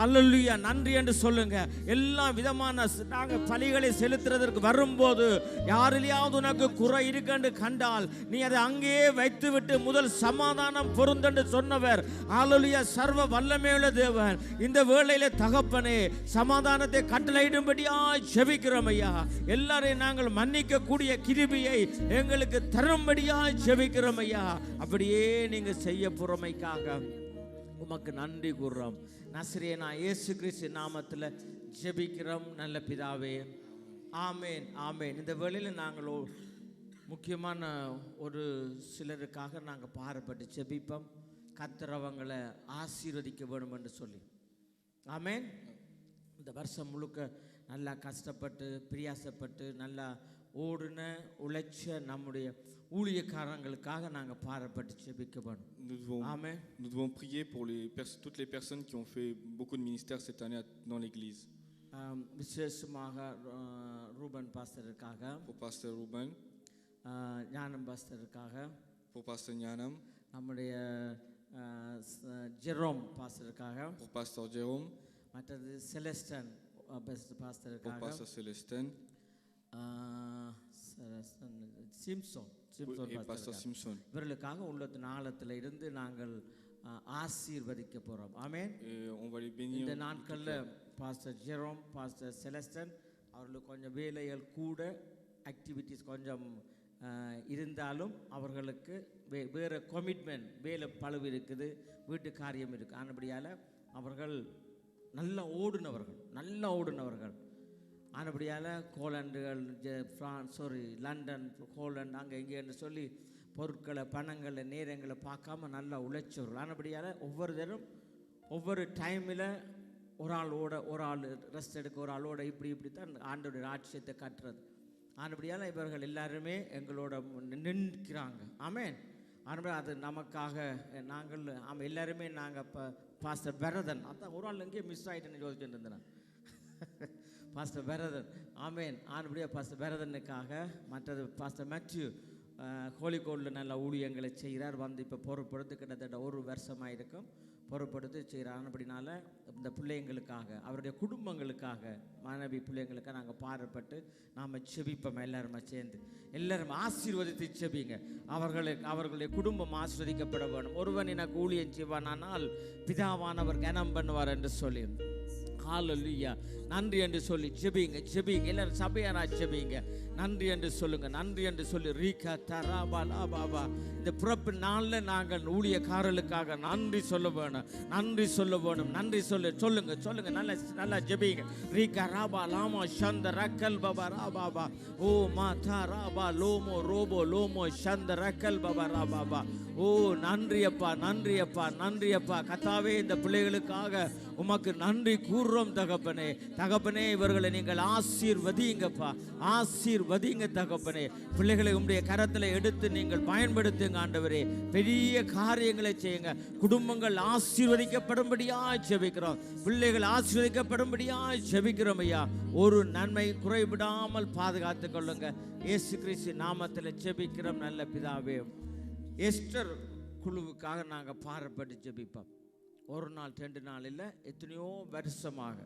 அல்லேலூயா நன்றி என்று சொல்லுங்க. எல்லா விதமான நாங்கள் பலிகளை செலுத்துறதற்கு வரும்போது யாரிலையாவது உனக்கு குறை இருக்குன்னு கண்டால் நீ அதை அங்கேயே வைத்து விட்டு முதல் சமாதானம் பொருந்தென்று சொன்னவர் அல்லேலூயா சர்வ வல்லமையுள்ள தேவன். இந்த வேளையில தகப்பனே சமாதானத்தை கட்டளையிடும்படியா ஜெபிக்கிறோம் ஐயா. எல்லாரையும் நாங்கள் மன்னிக்க கூடிய கிருபையை எங்களுக்கு தரும்படியா ஜெபிக்கிறோம் ஐயா. அப்படியே நீங்க செய்ய பொறுமைக்காக உமக்கு நன்றி கூறுறோம். நசரேனா இயேசு கிறிஸ்து நாமத்தில் ஜெபிக்கிறோம் நல்ல பிதாவே. ஆமேன் ஆமேன். இந்த வேளையில் நாங்கள் முக்கியமான ஒரு சிலருக்காக நாங்கள் பாரப்பட்டு ஜெபிப்போம். கர்த்தர் அவங்களை ஆசீர்வதிக்க வேண்டும் என்று சொல்லி. ஆமேன். இந்த வருஷம் முழுக்க நல்லா கஷ்டப்பட்டு பிரியாசப்பட்டு நல்லா ஓடுன உழைச்ச நம்முடைய ஊழியக்காரங்களுக்காக நாங்கள் பாரப்பட்டு ஜெபிக்க வேண்டும். Nous devons prier pour toutes les personnes qui ont fait beaucoup de ministères cette année dans l'église. விசேஷமாக ரூபன் பாஸ்டருக்காக, pour pasteur Ruben, ஞானம் பாஸ்டருக்காக, pour pasteur ஞானம், நம்முடைய ஜெரோம் பாஸ்டருக்காக, pour pasteur Jérôme, மற்றது செலஸ்டன் பாஸ்டருக்காக, pour pasteur Célestin, Samson pasteur Simpson. இவர்களுக்காக உள்ளத்து நாளத்தில் இருந்து நாங்கள் ஆசீர்வதிக்க போறோம். ஆமென். இந்த நாட்களில் பாஸ்டர் ஜெரோம் பாஸ்டர் செலஸ்டன் அவர்களுக்கு கொஞ்சம் வேலைகள் கூட ஆக்டிவிட்டிஸ் கொஞ்சம் இருந்தாலும் அவர்களுக்கு வேறு கமிட்மெண்ட் வேலை பழுவு இருக்குது, வீட்டு காரியம் இருக்குது. ஆனபடியால் அவர்கள் நல்லா ஓடுனவர்கள் ஆனபடியால் கோலண்டுகள் லண்டன் ஹோலண்ட் அங்கே இங்கேன்னு சொல்லி பொருட்களை பணங்களை நேரங்களை பார்க்காம நல்லா உழைச்சவர்கள். ஆனபடியால் ஒவ்வொரு தரம் ஒவ்வொரு டைமில் ஒரு ஆள் ரெஸ்ட் எடுக்க ஒரு ஆளோட இப்படி தான் ஆண்டோடைய ராட்சியத்தை கட்டுறது. ஆனபடியால் இவர்கள் எல்லாருமே எங்களோட நிற்கிறாங்க. ஆமேன். ஆனால் அது நமக்காக நாங்கள் எல்லாருமே நாங்கள் இப்போ பாஸ்டர் பரதன் அதான் ஒரு ஆள் எங்கேயே மிஸ் ஆகிட்டேன்னு யோசிச்சுட்டு இருந்தேன். பாஸ்டர் பரதன் ஆமேன். ஆனபடியாக பாஸ்டர் பரதனுக்காக மற்றது பாஸ்டர் மேத்யூ கோழிக்கோடில் நல்ல ஊழியங்களை செய்கிறார். வந்து இப்போ பொறுப்படுத்து கிட்டத்தட்ட ஒரு வருஷமாக இருக்கும் பொறுப்படுத்து செய்கிறார். அப்படினால இந்த பிள்ளைங்களுக்காக அவருடைய குடும்பங்களுக்காக மனைவி பிள்ளைங்களுக்காக நாங்கள் பாடுபட்டு நாம் செபிப்போம். எல்லாருமா சேர்ந்து எல்லாரும் ஆசீர்வதித்து செபிங்க. அவர்களுடைய குடும்பம் ஆசீர்வதிக்கப்பட வேணும். ஒருவன் எனக்கு ஊழியம் செய்வானால் பிதாவானவர் கனம் பண்ணுவார் என்று சொல்லி ஹல்லேலூயா நன்றி என்று சொல்லி ஜெபிங்க எல்லாரும் சபையாரா ஜெபிங்க. நன்றி என்று சொல்லுங்க. நன்றி என்று சொல்லி ரீகா தராபா லாபாபா இந்த பிறப்பு நாளில் நாங்கள் ஊழியக்காரர்களுக்காக நன்றி சொல்ல வேணும். நன்றி சொல்லுங்க நல்லா ஜெபிங்க. ரீகா ராபா லாமா சந்த ரக்கல் பாபா ராபாபா ஓ மாதா ராபா லோமோ ரோபோ லோமோ சந்த ரக்கல் பாபா ராபாபா ஓ நன்றியப்பா கர்த்தாவே இந்த பிள்ளைகளுக்காக உமக்கு நன்றி கூறுறோம் தகப்பனே. இவர்களை நீங்கள் ஆசீர்வதிங்கப்பா. ஆசீர்வதிங்க தகப்பனே. பிள்ளைகளை உம்முடைய கரத்தில் எடுத்து நீங்கள் பயன்படுத்துங்க ஆண்டவரே. பெரிய காரியங்களை செய்யுங்க. குடும்பங்கள் ஆசீர்வதிக்கப்படும்படியாய் ஜெபிக்கிறோம். பிள்ளைகள் ஆசீர்வதிக்கப்படும்படியாய் ஜெபிக்கிறோம் ஐயா. ஒரு நன்மை குறைவிடாமல் பாதுகாத்துக் கொள்ளுங்க. இயேசு கிறிஸ்து நாமத்தில் ஜெபிக்கிறோம் நல்ல பிதாவே. எஸ்டர் குழுவுக்காக நாங்கள் பாரப்பட்டு ஜெபிப்போம். ஒரு நாள் 2 நாள் இல்லை, எத்தனையோ வருஷமாக,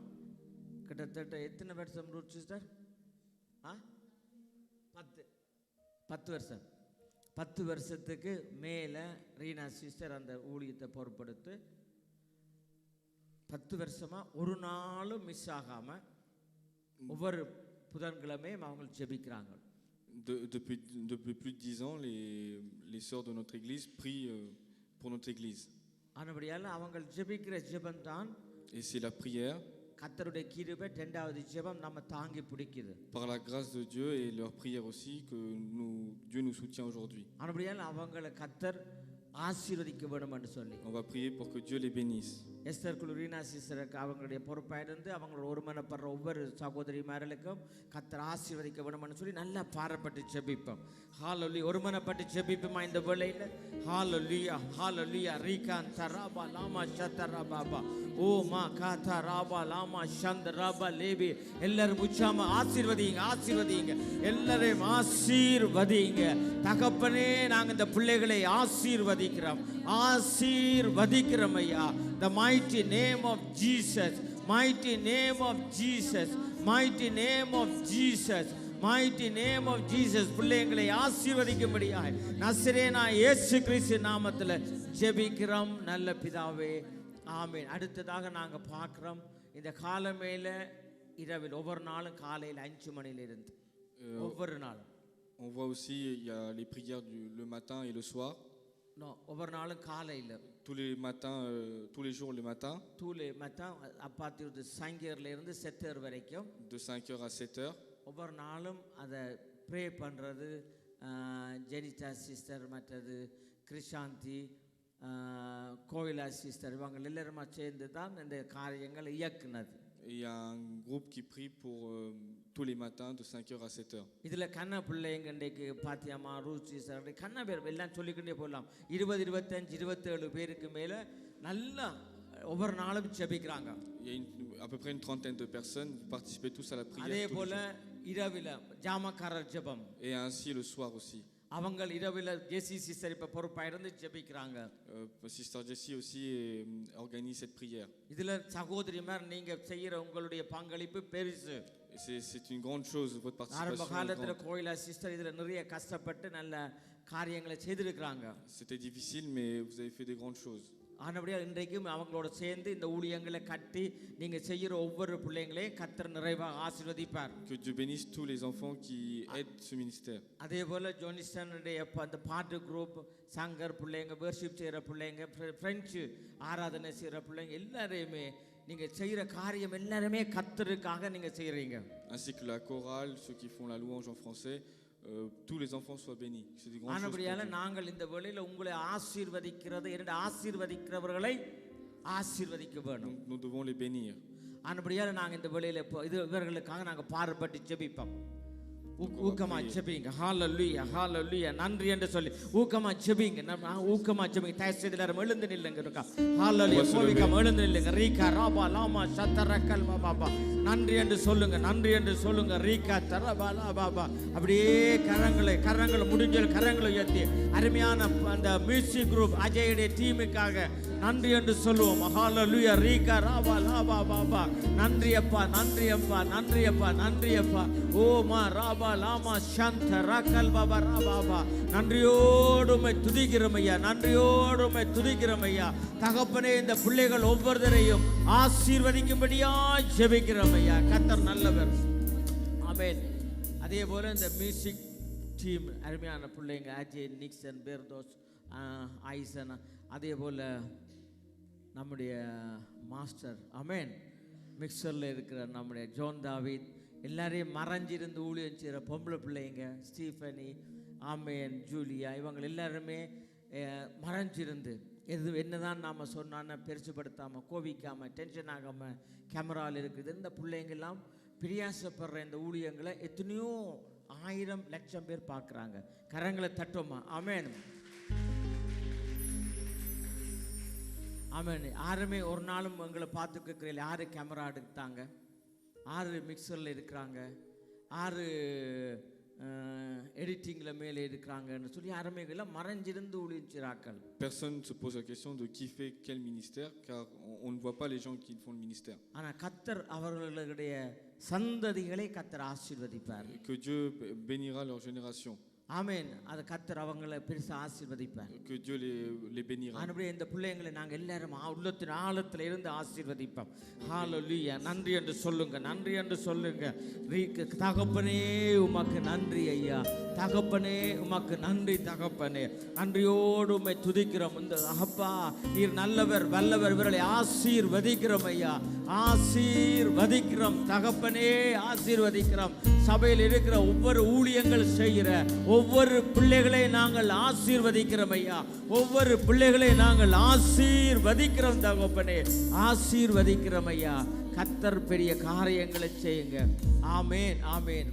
கிட்டத்தட்ட எத்தனை வருஷம் ரூட் சிஸ்டர்? 10 வருஷம். 10 வருஷத்துக்கு மேலே ரீனா சிஸ்டர் அந்த ஊழியத்தை பொறுப்படுத்து 10 வருஷமாக ஒரு நாளும் மிஸ் ஆகாமல் ஒவ்வொரு புதன்கிழமையும் அவங்க ஜெபிக்கிறாங்க. Depuis plus de 10 ans, les sœurs de notre église prient pour notre église. அவங்க ஜெபிக்கிற ஜெபம் தான். Et c'est la prière. கர்த்தருடைய கிருபை இரண்டாவது ஜெபம் நம்ம தாங்கி பிடிக்குது. Par la grâce de Dieu et leur prière aussi que Dieu nous soutient aujourd'hui. அவங்களை கர்த்தர் ஆசீர்வதிக்க வேண்டும் என்று சொல்லி on va prier pour que Dieu les bénisse. Esther குலுரினா சிஸ்டருக்கு அவங்களுடைய பொறுப்பாயிருந்து அவங்களோட ஒருமனப்படுற ஒவ்வொரு சகோதரிமார்களுக்கும் கர்த்தர் ஆசீர்வதிக்க வேண்டும் என்று சொல்லி நல்லா பாரப்பட்டு ஜெபிப்போம். ஹalleluya. ஒருமனப்பட்டு ஜெபிப்போமா இந்த வேளையில? ஹalleluya ஹalleluya. ரீகான் தராபா லாமா ஷதராபா ஓ மா காதா ராபா லாமா சந்தராபா லேபி. எல்லாரும் உச்சாம ஆசீர்வதிங்க ஆசீர்வதிங்க எல்லாரையும் ஆசீர்வதிங்க. தகப்பனே நாங்க இந்த பிள்ளைகளை ஆசீர்வதிக்கிறோம் ஆசீர்வதிக்கிறோம் ஐயா. The mighty name of Jesus, mighty name of Jesus, mighty name of Jesus, mighty name of Jesus. பிள்ளைகளை ஆசீர்வதிக்கும்படியாக நசரேனா இயேசு கிறிஸ்து நாமத்தில் ஜெபிக்கிறோம் நல்ல பிதாவே, ஆமென். அடுத்ததாக நாங்கள் பார்க்குறோம் இந்த காலமேல இரவில் ஒவ்வொரு நாளும் காலையில் 5 மணியிலிருந்து ஒவ்வொரு நாளும். On voit aussi il y a les prières le matin et le soir. Non, ஒவ்வொரு நாளும் காலையில் tous les matins, tous les jours le matin. tous les matins à partir de 5h இருந்து 7h வரைக்கும் de 5h à 7h. ஒவ்வொரு நாளும் அதை pray பண்ணுறது Jenitha sister மற்றது கிருஷாந்தி கோயிலா சிஸ்டர் இவங்க எல்லாருமா சேர்ந்து தான் இந்த காரியங்களை இயக்குனது. Il y a un groupe qui prie pour tous les matins de 5h à 7h. இதில் கண்ண பிள்ளைங்க இன்றைக்கு பாத்தியம்மா ரூத் சிஸ்டர் கண்ண பேர் எல்லாம் சொல்லிக்கிட்டே போகலாம். 20, 25, 27 பேருக்கு மேலே நல்லா ஒவ்வொரு நாளும் ஜெபிக்கிறாங்க. Il y a à peu près une trentaine de personnes qui participent tous à la prière. அதே போல இரவில் ஜாமக்காரர் ஜெபம். Et ainsi le soir aussi. அவங்க இரவில் ஜெசி சிஸ்டர் இப்ப பொறுப்பாயிருந்து ஜெபிக்கிறாங்க. Sister Jessie aussi organise cette prière. இதுல சகோதரிமார் நீங்க செய்யற உங்களுடைய பங்களிப்பு பெருசு. C'est une grande chose votre participation. ஆரம்ப காலத்துல கோயிலா சிஸ்டர் இதுல நிறைய கஷ்டப்பட்டு நல்ல காரியங்களை செய்திருக்காங்க. C'était difficile mais vous avez fait des grandes choses. ஆனபடியா இன்றைக்கும் அவங்களோட சேர்ந்து இந்த ஊழியங்களை கட்டி நீங்க செய்யற ஒவ்வொரு பிள்ளைங்களையும் கர்த்தர் நிறைவாக ஆசீர்வதிப்பார். Que Dieu bénisse tous les enfants qui aident ce ministère. அதே போல ஜோனிஸ்டனுடைய அந்த பாட்டு குரூப் சங்கர் பிள்ளைங்க வர்ஷிப் செய்யற பிள்ளைங்க பிரெஞ்சு ஆராதனை செய்யற பிள்ளைங்க எல்லாரையுமே நீங்க செய்யற காரியம் எல்லாருமே கர்த்தருக்காக நீங்க செய்யறீங்க. Ainsi que la chorale, ceux qui font la louange en français, tous les enfants soient bénis. C'est des grandes choses. நாங்கள் இந்த வேளையில உங்களை ஆசீர்வதிக்கிறது இரண்டு ஆசீர்வதிக்கிறவர்களை ஆசீர்வதிக்க வேண்டும். Nous devons les bénir. ஆனபடியால நாங்கள் இந்த வேளையில இது இவர்களுக்காக நாங்கள் பாரப்பட்டு ஜெபிப்போம். ஊக்கமா ஜெபிங்க. ஹalleluya ஹalleluya. நன்றி என்று சொல்லி ஊக்கமா ஜெபிங்க. ஊக்கமா ஜெபிங்க. தயவுசெய்து எல்லாரும் எழுந்து நில்லுங்க. ஹalleluya. கோவிகம் எழுந்து நில்லுங்க. ரீகா ராபா லாமா சத்தரக்கல் பாபா. நன்றி என்று சொல்லுங்க. நன்றி என்று சொல்லுங்க. ரீகா தரபா பாபா. அப்படியே கரங்களை முடிஞ்ச கரங்களை உயர்த்தி அருமையான அந்த மியூசிக் குரூப் அஜயுடைய டீமுக்காக நன்றி என்று சொல்லுவோம். ஹalleluya. ரீகா ராபா லாபா பாபா. நன்றி அப்பா நன்றி அப்பா நன்றி அப்பா நன்றி அப்பா. ஓ மா ராபா லாமா சந்த ரக்கல் பாபா ராபா. நன்றியோடுமை துதிக்கிறோம் ஐயா. நன்றியோடுமை துதிக்கிறோம் ஐயா. தகப்பனே இந்த பிள்ளைகள் ஒவ்வொருத்தரையும் ஆசீர்வதிக்கும்படியா ஜெபிக்கிறோம் ஐயா. கர்த்தர் நல்லவர். ஆமென். அதே போல இந்த மியூசிக் டீம் அருமையான பிள்ளைங்க அஜய் நிக்சன் பெர்தோஸ் ஐசன் அதே போல நம்முடைய மாஸ்டர் ஆமென் மிக்சரில் இருக்கிற நம்முடைய ஜோன் தாவித் எல்லாரையும் மறைஞ்சிருந்து ஊழியம் செய்கிற பொம்பளை பிள்ளைங்க ஸ்டீஃபனி ஆமேன் ஜூலியா இவங்க எல்லாருமே மறைஞ்சிருந்து என்னதான் நாம் சொன்னான்னு பெருசுப்படுத்தாமல் கோவிக்காமல் டென்ஷன் ஆகாமல் கேமராவில் இருக்குது. இந்த பிள்ளைங்கெல்லாம் பிரியாசப்படுற இந்த ஊழியங்களை எத்தனையோ 1000 லட்சம் பேர் பார்க்குறாங்க. கரங்களை தட்டுமா? ஆமென், ஆமென். யாருமே ஒரு நாளும் எங்களை பார்த்துக்கிறீங்க, யாரு கேமரா எடுத்தாங்க, யாரு மிக்சரில் இருக்கிறாங்க, யாரு எடிட்டிங்கில் மேலே இருக்கிறாங்கன்னு சொல்லி யாருமே எல்லாம் மறைஞ்சிருந்து ஊழியராக்கள். Personne ne se pose la question de qui fait quel ministère, car on ne voit pas les gens qui font le ministère. ஆனால் கர்த்தர் அவர்களுடைய சந்ததிகளை கர்த்தர் ஆசீர்வதிப்பார். Que Dieu bénira leur génération. ஆமென். அது கர்த்தர் அவங்களை பெருசா ஆசீர்வதிப்பார். Que Dieu les bénira. ஆனபடியே இந்த பிள்ளைங்களை நாங்கள் எல்லாரும் உள்ளத்தின் ஆழத்தில் இருந்து ஆசீர்வதிப்போம். ஹalleluya. நன்றி என்று சொல்லுங்க, நன்றி என்று சொல்லுங்க. தகப்பனே உமக்கு நன்றி ஐயா, தகப்பனே உமக்கு நன்றி தகப்பனே. நன்றியோடு உம்மை துதிக்கிறோம். இந்த அப்பா நீர் நல்லவர் வல்லவர், இவர்களை ஆசீர்வதிக்கிறோம் ஐயா, ஆசீர்வதிக்கிறோம் தகப்பனே, ஆசீர்வதிக்கிறோம். சபையில் இருக்கிற ஒவ்வொரு ஊழியங்கள் செய்கிற ஒவ்வொரு பிள்ளைகளை நாங்கள் ஆசீர்வதிக்கிறோம் ஐயா, ஒவ்வொரு பிள்ளைகளை நாங்கள் ஆசீர்வதிக்கிறோம் தகப்பனே, ஆசீர்வதிக்கிறோம் ஐயா. கர்த்தர் பெரிய காரியங்களை செய்யுங்க. ஆமேன், ஆமேன்.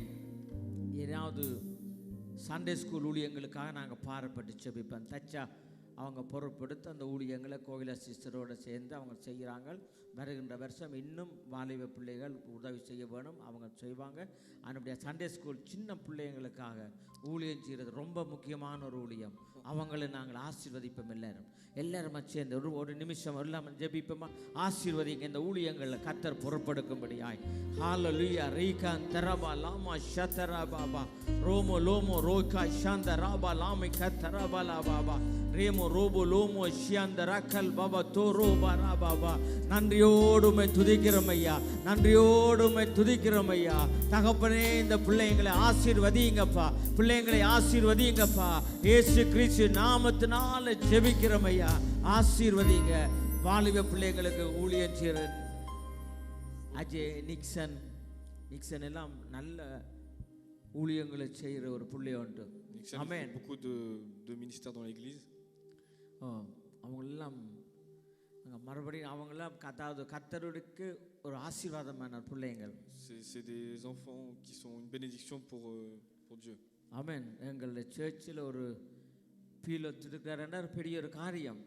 ஏதாவது சண்டே ஸ்கூல் ஊழியங்களுக்காக நாங்கள் பாரப்பட்டு செபிப்போம். தச்சா அவங்க பொறுப்பெடுத்து அந்த ஊழியங்களை கோகில சிஸ்டரோடு சேர்ந்து அவங்க செய்கிறாங்க. வருகின்ற வருஷம் இன்னும் வாலிப பிள்ளைகள் உதவி செய்ய வேணும், அவங்க செய்வாங்க. அதனுடைய சண்டே ஸ்கூல் சின்ன பிள்ளைங்களுக்காக ஊழியம் செய்கிறது ரொம்ப முக்கியமான ஒரு ஊழியம். அவங்களை நாங்கள் ஆசீர்வதிப்போம். எல்லாரும் சேர்ந்து ஒரு நிமிஷம் எல்லாம் ஜெபிப்போமா? ஆசீர்வதிங்க இந்த ஊழியங்களில் கர்த்தர் பொறுப்பெடுக்கும்படியாய். ஹalleluya. ரீகான் தரபா லாமா ஷதரா பாபா ரோமோ லோமோ ரோகா ஷாந்த ராபா லாமி கதரபா லா பாபா ரேமோ ரோபோ லோமோ ஷியாந்த ரக்கல் பாபா தோரோ பாரா பாபா. நன்றியோடுமை துதிக்கிறோம் ஐயா, நன்றியோடுமை துதிக்கிறோம் ஐயா. தகப்பனே இந்த பிள்ளைங்களை ஆசீர்வதிங்கப்பா, பிள்ளைங்களை ஆசீர்வதிங்கப்பா. இயேசு கிறிஸ்து நாமத்தினால ஜெபிக்கிறோம் ஐயா, ஆசீர்வதிங்க. வாலிப பிள்ளைங்களுக்கு ஊழியம் செய்கிற அஜய் நிக்சன் எல்லாம் நல்ல ஊழியங்களை செய்கிற ஒரு பிள்ளை உண்டு. Amen. Beaucoup de ministères dans l'église. அவங்களெல்லாம் மறுபடியும் அவங்களாம் கர்த்தருக்கு ஒரு ஆசீர்வாதமான பிள்ளைங்கள். C'est des enfants qui sont une bénédiction pour Dieu. ஆமென். எங்களுடைய சர்ச்சில் ஒரு பீலோத் இருக்கிறாருன்னா பெரிய ஒரு காரியம்.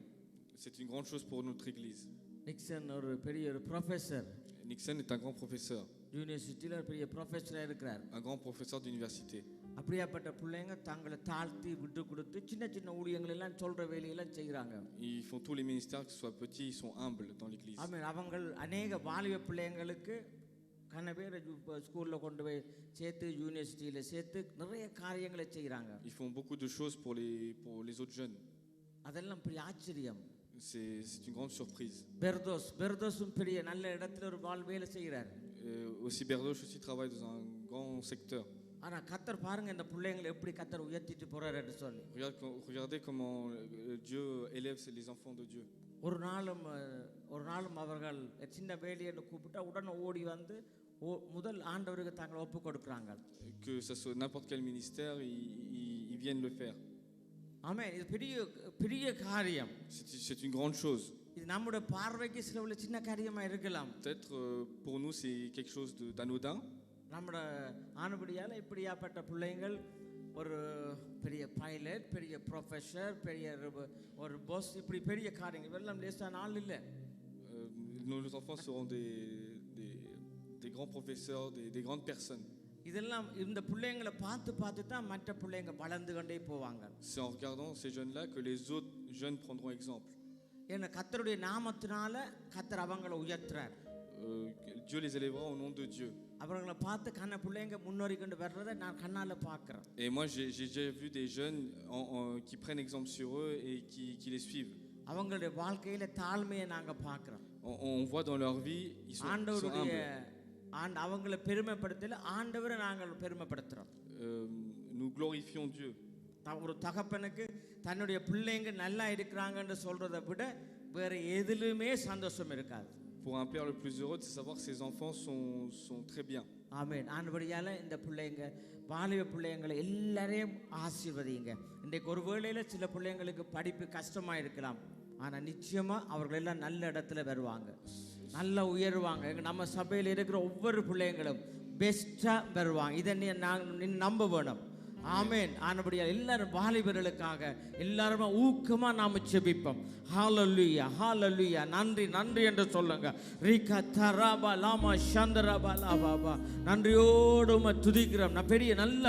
C'est une grande chose pour notre église. Nixon ஒரு பெரிய ஒரு professor. Nixon est un grand professeur. யூனிவர்சிட்டியில் பெரிய ப்ரொஃபஸராக இருக்கிறார். Un grand professeur d'université. அப்படியாப்பட்ட பிள்ளைங்க தங்களை தாழ்த்தி விட்டு கொடுத்து சின்ன சின்ன ஊழியங்கள் எல்லாம் சொல்ற வேலையெல்லாம் செய்கிறாங்க. Ils font tous les ministères, que ce soit petits, ils sont humbles dans l'église. ஆமென். அவங்க அநேக வாலிப பிள்ளைங்களுக்கு கண்ண பேர் ஸ்கூலில் கொண்டு போய் சேர்த்து யூனிவர்சிட்டியில் சேர்த்து நிறைய காரியங்களை செய்கிறாங்க. Ils font beaucoup de choses pour les autres jeunes. அதெல்லாம் பெரிய ஆச்சரியம். C'est une grande surprise. பெர்தோஸும் பெரிய நல்ல இடத்துல ஒரு வேலை செய்கிறார். Aussi Berdoche aussi travaille dans un grand secteur. ஆனா கர்த்தர் பாருங்க இந்த பிள்ளைங்களை எப்படி கர்த்தர் உயர்த்திட்டு போறாருன்னு சொல்லி. Regardez comment Dieu élève les enfants de Dieu. ஒரு நாளும் அவர்கள் சின்ன வேலையை கூப்பிட்டா உடனே ஓடி வந்து முதல் ஆண்டவருக்கு தாங்களை ஒப்பு கொடுக்குறாங்க. Que ça soit n'importe quel ministère, ils viennent le faire. ஆமென். இது பெரிய காரியம். C'est une grande chose. இது நம்முடைய பார்வைக்கு சில சின்ன காரியமா இருக்கலாம். Peut-être pour nous c'est quelque chose d'anodin. நம்முடைய ஆனபடியால இப்படியாப்பட்ட பிள்ளைங்கள் ஒரு பெரிய பைலட், பெரிய ப்ரொஃபஸர், பெரிய ஒரு பாஸ், இப்படி பெரிய காரியங்கள் இதெல்லாம் லேசான ஆள் இல்லை. Nos enfants seront des grands professeurs, des grandes personnes. இதெல்லாம் இந்த பிள்ளைங்களை பார்த்து தான் மற்ற பிள்ளைங்க வளர்ந்து கொண்டே போவாங்க. C'est en regardant ces jeunes-là que les autres jeunes prendront exemple. ஏன்னா கர்த்தருடைய நாமத்தினால கர்த்தர் அவங்களை உயர்த்துறார். Dieu les élèvera au nom de Dieu. அவங்களை பார்த்து கண்ண பிள்ளைங்க முன்னேறி கொண்டு வர்றதை நான் கண்ணால பார்க்கிறேன். Et moi j'ai déjà vu des jeunes qui prennent exemple sur eux et qui les suivent. அவங்களுடைய வாழ்க்கையில தாழ்மையை நாங்க பார்க்கிறோம். On voit dans leur vie ils sont humbles. அவங்களை பெருமைப்படுத்தல, ஆண்டவரை நாங்கள் பெருமைப்படுத்துறோம். Nous glorifions Dieu. ஒரு தகப்பனுக்கு தன்னுடைய பிள்ளைங்க நல்லா இருக்கிறாங்கன்னு சொல்றதை விட வேற எதிலுமே சந்தோஷம் இருக்காது. Pour un père le plus heureux, c'est savoir que ses enfants sont très bien. ஆமென். ஆண்டவரால இந்த பிள்ளைங்க வாலிப பிள்ளைங்களை எல்லாரையும் ஆசீர்வதிங்க. இன்றைக்கு ஒரு வேளையில சில பிள்ளைங்களுக்கு படிப்பு கஷ்டமா இருக்கலாம், ஆனா நிச்சயமா அவர்கள் எல்லாம் நல்ல இடத்துல வருவாங்க, நல்ல உயர்வாங்க. நம்ம சபையில் இருக்கிற ஒவ்வொரு பிள்ளைங்களும் பெஸ்ட்டாக வருவாங்க. இதை நீ நம்ப வேணும். ஆமேன். ஆனபடியால் எல்லாரும் வாலிபர்களுக்காக எல்லாருமே ஊக்கமாக நாம் செபிப்போம். ஹalleluya ஹalleluya. நன்றி நன்றி என்று சொல்லுங்க. ரிகா தராபா லாமா சந்தராபா லாபாபா. நன்றியோடு துதிக்கிறோம். நான் பெரிய நல்ல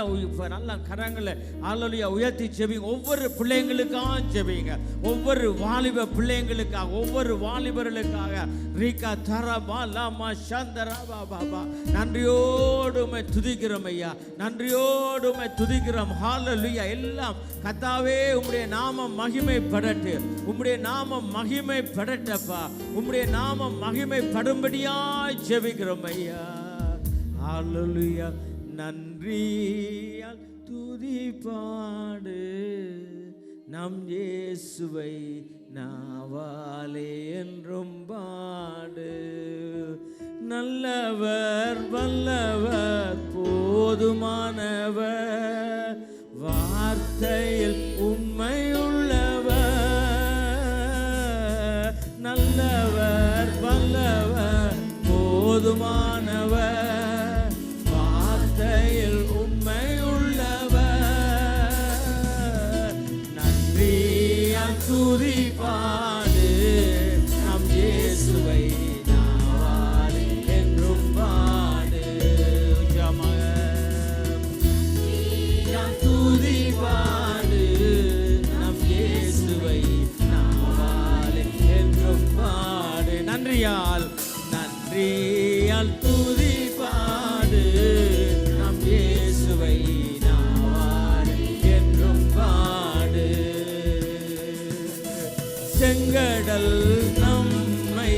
கரங்களை ஹalleluya உயர்த்தி செபிங்க. ஒவ்வொரு பிள்ளைங்களுக்காக செபிங்க. ஒவ்வொரு வாலிப பிள்ளைங்களுக்காக, ஒவ்வொரு வாலிபர்களுக்காக. ரிகா தராபா லாமா சந்தராபா பாபா. நன்றியோடு துதிக்கிறோம் ஐயா, நன்றியோடு துதிக்கிறோம். ஹalleluya. எல்லாம் கர்த்தாவே உம்முடைய நாமம் மகிமைப்படட்டு, உம்முடைய நாமம் மகிமைப்படட்டப்பா, உம்முடைய நாமம் மகிமைப்படும்படியாய் ஜெபிக்கிறோம் ஐயா. ஹalleluya. நன்றியால் துதி பாடு நம் இயேசுவை நாவாலே என்றும் பாடு. நல்லவர் வல்லவர் போதுமானவர், வார்த்தையில் உண்மையுள்ளவர். நல்லவர் வல்லவர் போதுமானவர், வார்த்தையில் உண்மையுள்ளவர். நன்றியால் துதி பாடு நம் இயேசுவை நாவாலே என்றும் பாடு. துதி பாடு நம் இயேசுவை நாவாலே என்றும் பாடு. நன்றியால் துதி பாடு நம் இயேசுவை நாவாலே என்றும் பாடு. செங்கடல் நம்மை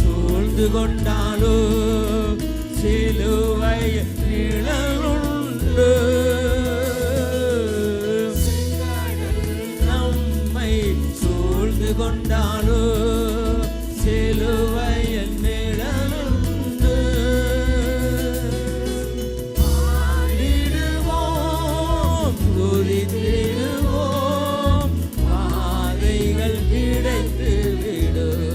சூழ்ந்து கொண்டாலோ சிலுவை நிழலுண்டு. நம்மை சூழ்ந்து கொண்டாலோ சிலுவை நிழலுண்டு. பாடிடுவோம் துதித்திடுவோம், பாதைகள் கிடைத்து விடும்.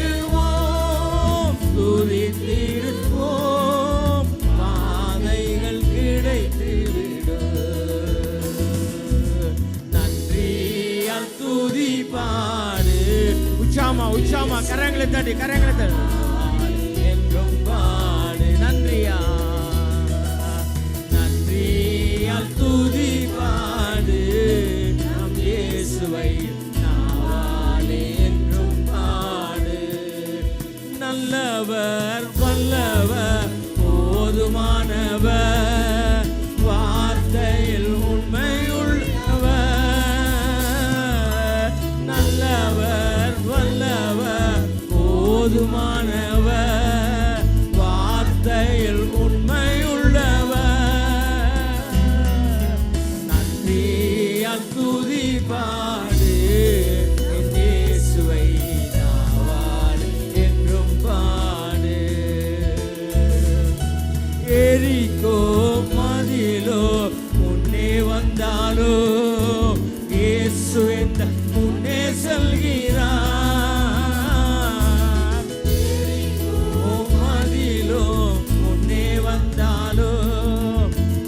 பாடிடுவோம் துதித்திடுவோம், பாதைகள் கிடைத்து விடும். நன்றியால் துதி பாடு. உச்சாமா கரங்களை தட்டி என்றும் பாடு. நன்றியால் துதி பாடு நம் இயேசுவை நாவாலே என்றும் பாடு. நல்லவர் வல்லவர் போதுமானவர், வார்த்தையில் உண்மையுள்ளவர். நல்லவர் வல்லவர் போதுமானவர், வார்த்தையில் உண்மையுள்ளவர். நன்றியால் துதி பாடு என் இயேசுவை நாவாலே என்றும் பாடு. எரிகோ மதிலோ முன்னே வந்தாலோ இயேசு என்ற முன்னே செல்கிறார். மதிலோ முன்னே வந்தாலோ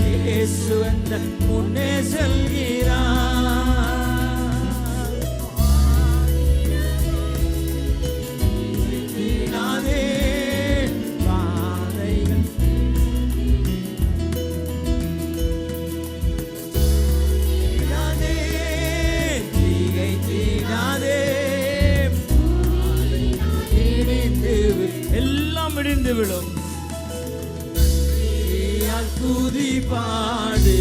இயேசு என்ற முன்னே செல்கிறார். தினாதே பாதைகள் எல்லாம் இடிந்து விடும். துதி பாடு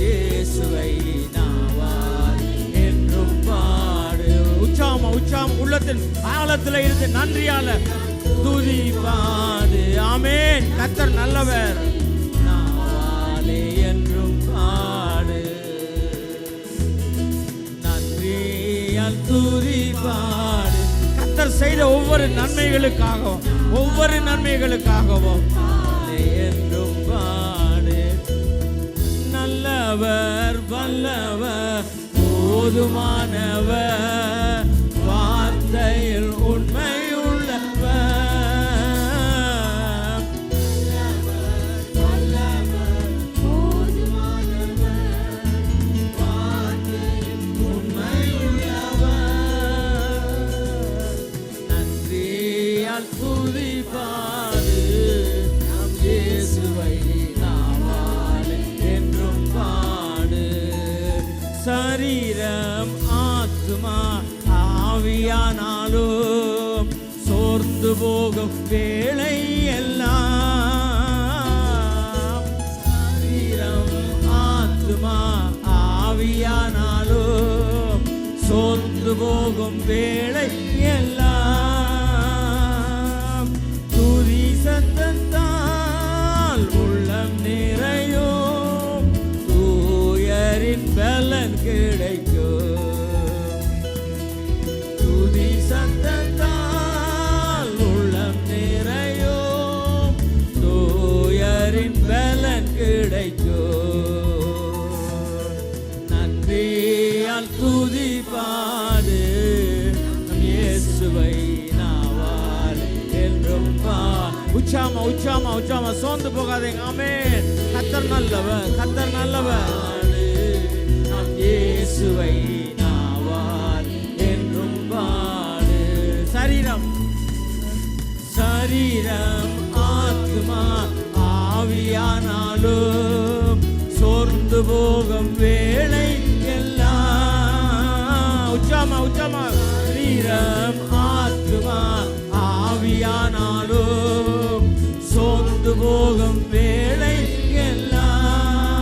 இயேசுவை நாவால் என்றும் பாடு. உச்சாம உள்ளத்தின் ஆழத்தில் இருந்து நன்றியால துதி பாடு. ஆமென். கர்த்தர் நல்லவர், நாவாலே என்றும் பாடு. நன்றியால் துதி பாடு. கர்த்தர் செய்த ஒவ்வொரு நன்மைகளுக்காகவும் என்றும் பாடு. நல்லவர் வல்லவர் போதுமானவர், வார்த்தையில் உண்மையுள்ளவர். சரீரம் ஆத்மா ஆவியானாலும் சோர்ந்து போகும் வேளை எல்லாம் சரீரம் ஆத்மா ஆவியானாலும் சோர்ந்து போகும் வேளை எல்லாம் துதி சத்தத்தால் உள்ளம் நிறையும் தூயரின் பலன் கிடைக்கும் துதி சத்தத்தால் உள்ளம் நிறையும் தூயரின் பலன் கிடைக்கும் நன்றியால் துதி பாடு நம் இயேசுவை நாவால் என்றும் உச்சாமா உச்சாமா உச்சாமா சோர்ந்து போகாதீங்க ஆமென் கர்த்தர் நல்லவர் கர்த்தர் நல்லவர் நம் இயேசுவை நாவால் என்றும் பாடு சரீரம் சரீரம் ஆத்மா ஆவியானாலும் சோர்ந்து போகும் வேளை எல்லாம் உச்சாமா உச்சாமா சரீரம் ஆத்மா ஆவியானாலும் சோர்ந்து போகும் வேளை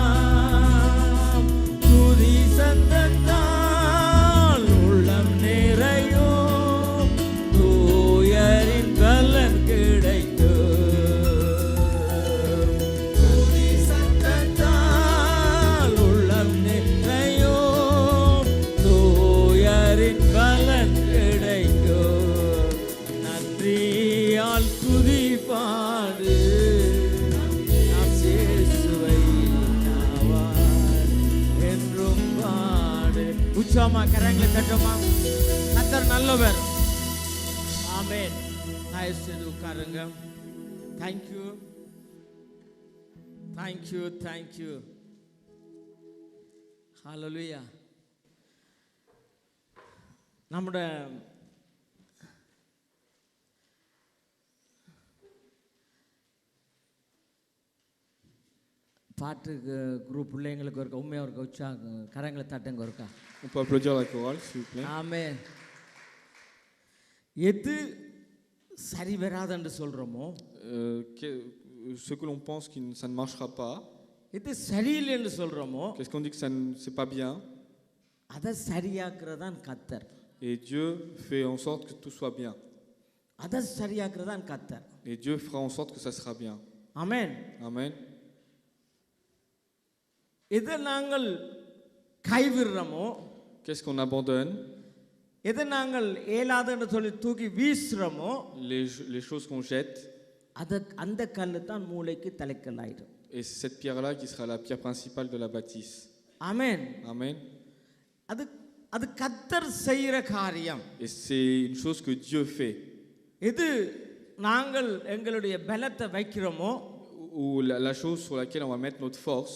எல்லாம் துதி சத்தத்தால் உள்ளம் நிறையும் தூயரின் பலன் கிடைக்கும் துதி சத்தத்தால் உள்ளம் நிறையும் தூயரின் பலன் கிடைக்கும் நன்றியால் துதி பாடு நம் இயேசுவை நாவால் என்றும் பாடு உச்சாமா கரங்களை தட்டுமா கர்த்தர் நல்லவர் ஆமென் தயவு செய்து உட்காருங்க தேங்க்யூ தேங்க்யூ தேங்க்யூ ஹல்லேலூயா നമ്മുടെ பாட்டுக்கு குரூப் பிள்ளைங்களுக்கு ஒருக்கா உண்மையாக ஒருக்கா உற்சாகம் கரங்களை தட்டுங்க ஒருக்கா On peut applaudir la chorale, s'il vous plaît. ஆமென் எது சரி வராதுன்னு சொல்கிறோமோ Ce que l'on pense que ça ne marchera pas, எது சரியில்லைன்னு சொல்கிறோமோ qu'est-ce qu'on dit que c'est pas bien, அதை சரியாக்குறதான் கர்த்தர் et Dieu fait en sorte que tout soit bien. அதை சரியாக்குறதான் கர்த்தர் Et Dieu fera en sorte que ça sera bien. ஆமென் Amen. எதை நாங்கள் கைவிடுறோமோ Qu'est-ce qu'on abandonne? எதை நாங்கள் ஏலாதுன்னு சொல்லி தூக்கி வீசுறோமோ Les choses qu'on jette, அந்த கல்லு தான் மூளைக்கு தலைக்கல் ஆயிடும் et c'est cette pierre-là qui sera la pierre principale de la bâtisse. ஆமென் Amen. அது அது கர்த்தர் செய்கிற காரியம் Et c'est une chose que Dieu fait. எது நாங்கள் எங்களுடைய பலத்தை வைக்கிறோமோ Ou la chose sur laquelle on va mettre notre force,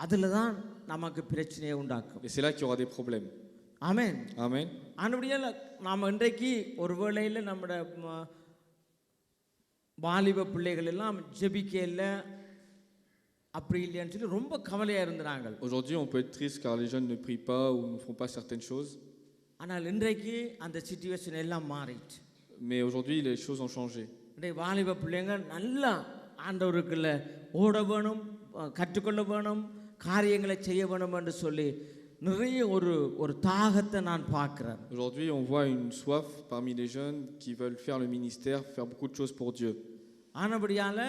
அதில் தான் நமக்கு பிரச்சனையை உண்டாக்கும் et c'est là qu'il y aura des problèmes. ஆமென் Amen. ஆனபடியால் நாம் இன்றைக்கு ஒரு வேளையில் நம்முடைய வாலிப பிள்ளைகள் எல்லாம் ஜெபிக்கல அப்படி இல்லைன்னு சொல்லி ரொம்ப கவலையாக இருந்தாங்க. Aujourd'hui, on peut être triste car les jeunes ne prient pas ou ne font pas certaines choses. ஆனால் இன்றைக்கு அந்த சிச்சுவேஷன் எல்லாம் மாறிடுச்சு. Mais aujourd'hui, les choses ont changé. இன்றைய வாலிப பிள்ளைங்க நல்லா ஆண்டவருக்குள்ள ஓட வேணும், கற்றுக்கொள்ள வேணும், காரியங்களை செய்ய வேணும் என்று சொல்லி நிறைய ஒரு தாகத்தை நான் பார்க்கிறேன். Aujourd'hui, on voit une soif parmi les jeunes qui veulent faire le ministère, faire beaucoup de choses pour Dieu. ஆனபடியால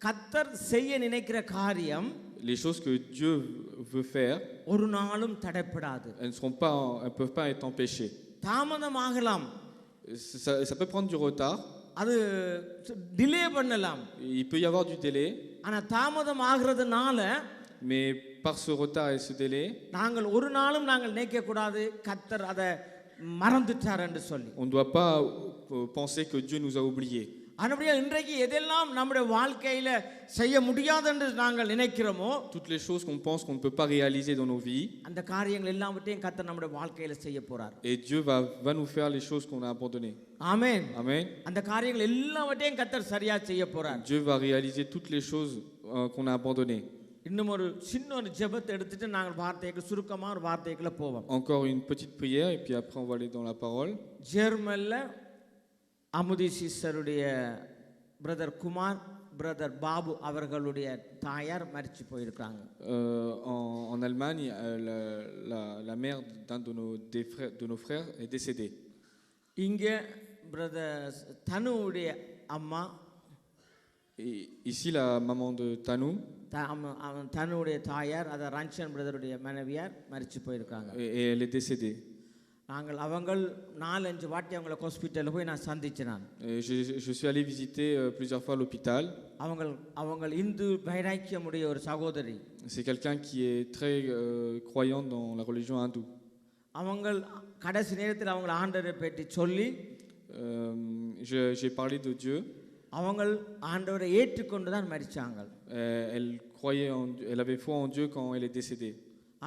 கர்த்தர் செய்ய நினைக்கிற காரியம், les choses que Dieu veut faire, ஒரு நாளும் தடைப்படாது. elles peuvent pas être empêchées. தாமதமாகலாம், ça peut prendre du retard, அது delay பண்ணலாம். il peut y avoir du délai, ஆனா தாமதமாகிறதுனால, mais par ce retard et ce délai, நாங்கள் ஒரு நாளும் நாங்கள் நினைக்க கூடாது கர்த்தர் அதை மறந்துட்டார் என்று சொல்லி. on ne doit pas penser que Dieu nous a oubliés. ஆனபடியா இன்றைக்கு எதெல்லாம் நம்முடைய வாழ்க்கையில செய்ய முடியாது என்று நாங்கள் நினைக்கிறோமோ, toutes les choses qu'on pense qu'on ne peut pas réaliser dans nos vies, அந்த காரியங்கள் எல்லாவற்றையும் கர்த்தர் நம்முடைய வாழ்க்கையில செய்ய போறார். et Dieu va nous faire les choses qu'on a abandonnées. Amen. Amen. அந்த காரியங்கள் எல்லாவற்றையும் கர்த்தர் சரியா செய்ய போறார். Dieu va réaliser toutes les choses qu'on a abandonnées. இன்னும் ஒரு சின்ன ஒரு ஜெபத்தை எடுத்துட்டு நாங்கள் வார்த்தைக்கு சுருக்கமாக ஒரு வார்த்தைக்குள்ள போவோம். Encore une petite prière et puis après on va aller dans la parole. ஜெர்மன்ல அமுதி சிஸ்டருடைய பிரதர் குமார் பிரதர் பாபு அவர்களுடைய தாயார் மரிச்சு போயிருக்காங்க. En Allemagne, la mère d'un de nos frères est décédée. இங்க பிரதர் தனுவுடைய அம்மா, ici la maman de Tanu, தனுவுடைய தாயார் அத ரஞ்சன் பிரதருடைய மனைவியார் மரிச்சு போயிருக்காங்க. et elle est décédée. நாங்கள் அவங்கள் 4-5 வாட்டி அவங்கள ஹாஸ்பிட்டல்ல போய் நான் சந்திச்சேன் நான். Je suis allé visiter plusieurs fois l'hôpital. அவங்கள் இந்து வைராக்கியமுடைய ஒரு சகோதரி. C'est quelqu'un qui est très croyant dans la religion hindoue. அவங்கள் கடைசி நேரத்தில் அவங்கள ஆண்டவரை பற்றி சொல்லி j'ai parlé de Dieu. அவங்கள் ஆண்டவரை ஏற்றுக்கொண்டு தான் மரிச்சாங்க. Elle avait foi en Dieu quand elle est décédée.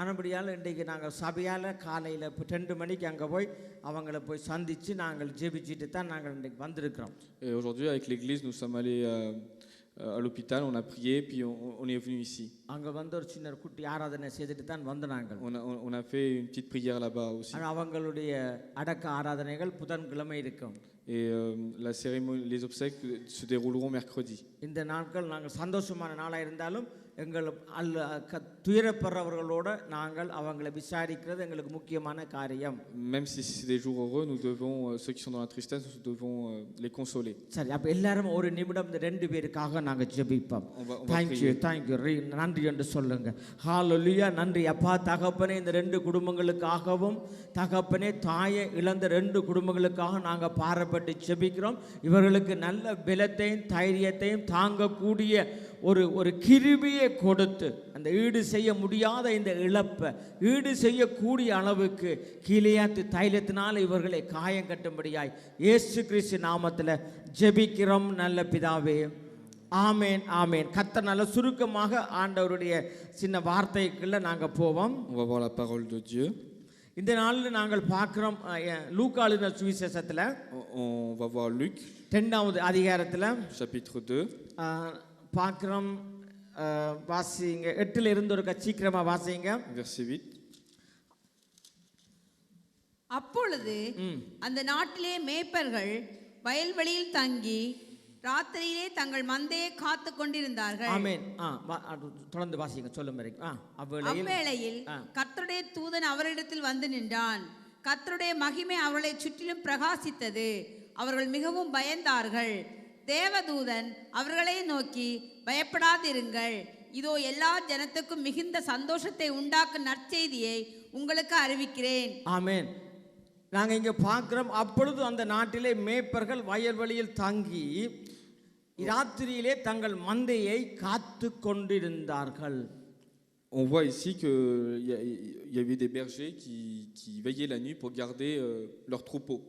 ஆனபடியால் இன்றைக்கு நாங்கள் சபையால் காலையில் 2 மணிக்கு அங்கே போய் அவங்கள போய் சந்தித்து நாங்கள் ஜெபிச்சுட்டு தான் நாங்கள் இன்றைக்கு வந்திருக்கிறோம். Et aujourd'hui avec l'église nous sommes allés à l'hôpital, on a prié puis on est venu ici. அங்கே வந்து ஒரு சின்ன குட்டி ஆராதனை செய்துட்டு தான் வந்து நாங்கள். On a fait une petite prière là-bas aussi. அவங்களுடைய அடக்க ஆராதனைகள் புதன்கிழமை இருக்கும். Et la cérémonie, les obsèques se dérouleront mercredi. இந்த நாட்கள் நாங்கள் சந்தோஷமான நாளாக இருந்தாலும் எங்கள் துயரப்படுறவர்களோட நாங்கள் அவங்களை விசாரிக்கிறது எங்களுக்கு முக்கியமான காரியம். Même si c'est des jours heureux, nous devons ceux qui sont dans la tristesse, nous devons les consoler. சரி, அப்ப எல்லாரும் ஒரு நிமிடம் இந்த 2 பேருக்காக நாங்க ஜெபிப்போம். Thank you நன்றி என்று சொல்லுங்க. ஹalleluya. நன்றி அப்பா தகப்பனே, இந்த 2 குடும்பங்களுக்காகவும் தகப்பனே தாயை இழந்த 2 குடும்பங்களுக்காக நாங்க பாரப்பட்டு ஜெபிக்கிறோம். இவர்களுக்கு நல்ல பலத்தையும் தைரியத்தையும் தாங்கக்கூடிய ஒரு கிருபையை கொடுத்து அந்த ஈடு செய்ய முடியாத இந்த இழப்பை ஈடு செய்யக்கூடிய அளவுக்கு கீலேயாத்து தைலத்தினால் இவர்களை காயம் கட்டும்படியாய் இயேசு கிறிஸ்து நாமத்தில் ஜெபிக்கிறோம் நல்ல பிதாவே. ஆமேன் ஆமேன். கர்த்தர் நல்ல சுருக்கமாக ஆண்டவருடைய சின்ன வார்த்தைக்குள்ள நாங்கள் போவோம். On va voir la parole de Dieu. இந்த நாளில் நாங்கள் பார்க்கிறோம் லூக்கா எழுதின சுவிசேஷத்தில் on va voir Luc 2வது அதிகாரத்தில் chapitre 2 பார்க்கிறோம். வாசிங்க 8ல இருந்து ஒரு சீக்கிரமா வாசிங்க. verset 8. அப்பொழுது அந்த நாட்டிலே மேய்ப்பர்கள் வயல்வெளியில் தங்கி ராத்திரியிலே தங்கள் மந்தையை காத்து கொண்டிருந்தார்கள். ஆமென். தொடர்ந்து வாசிங்க சொல்லுங்க. அவ்வேளையில் கர்த்தருடைய தூதன் அவரிடத்தில் வந்து நின்றான். கர்த்தருடைய மகிமை அவர்களை சுற்றிலும் பிரகாசித்தது. அவர்கள் மிகவும் பயந்தார்கள். தேவதூதன் அவர்களை நோக்கி, பயப்படாதிருங்கள், இதோ எல்லா ஜனத்துக்கும் மிகுந்த சந்தோஷத்தை உண்டாக்கும் நற்செய்தியை உங்களுக்கு அறிவிக்கிறேன். ஆமென். நாங்கள் இங்கே பார்க்கிறோம். அப்பொழுது அந்த நாட்டிலே மேய்ப்பர்கள் வயல்வெளியில் தங்கி ராத்திரியிலே தங்கள் மந்தையை காத்து கொண்டிருந்தார்கள். On voit ici qu'il y avait des bergers qui veillaient la nuit pour garder leurs troupeaux.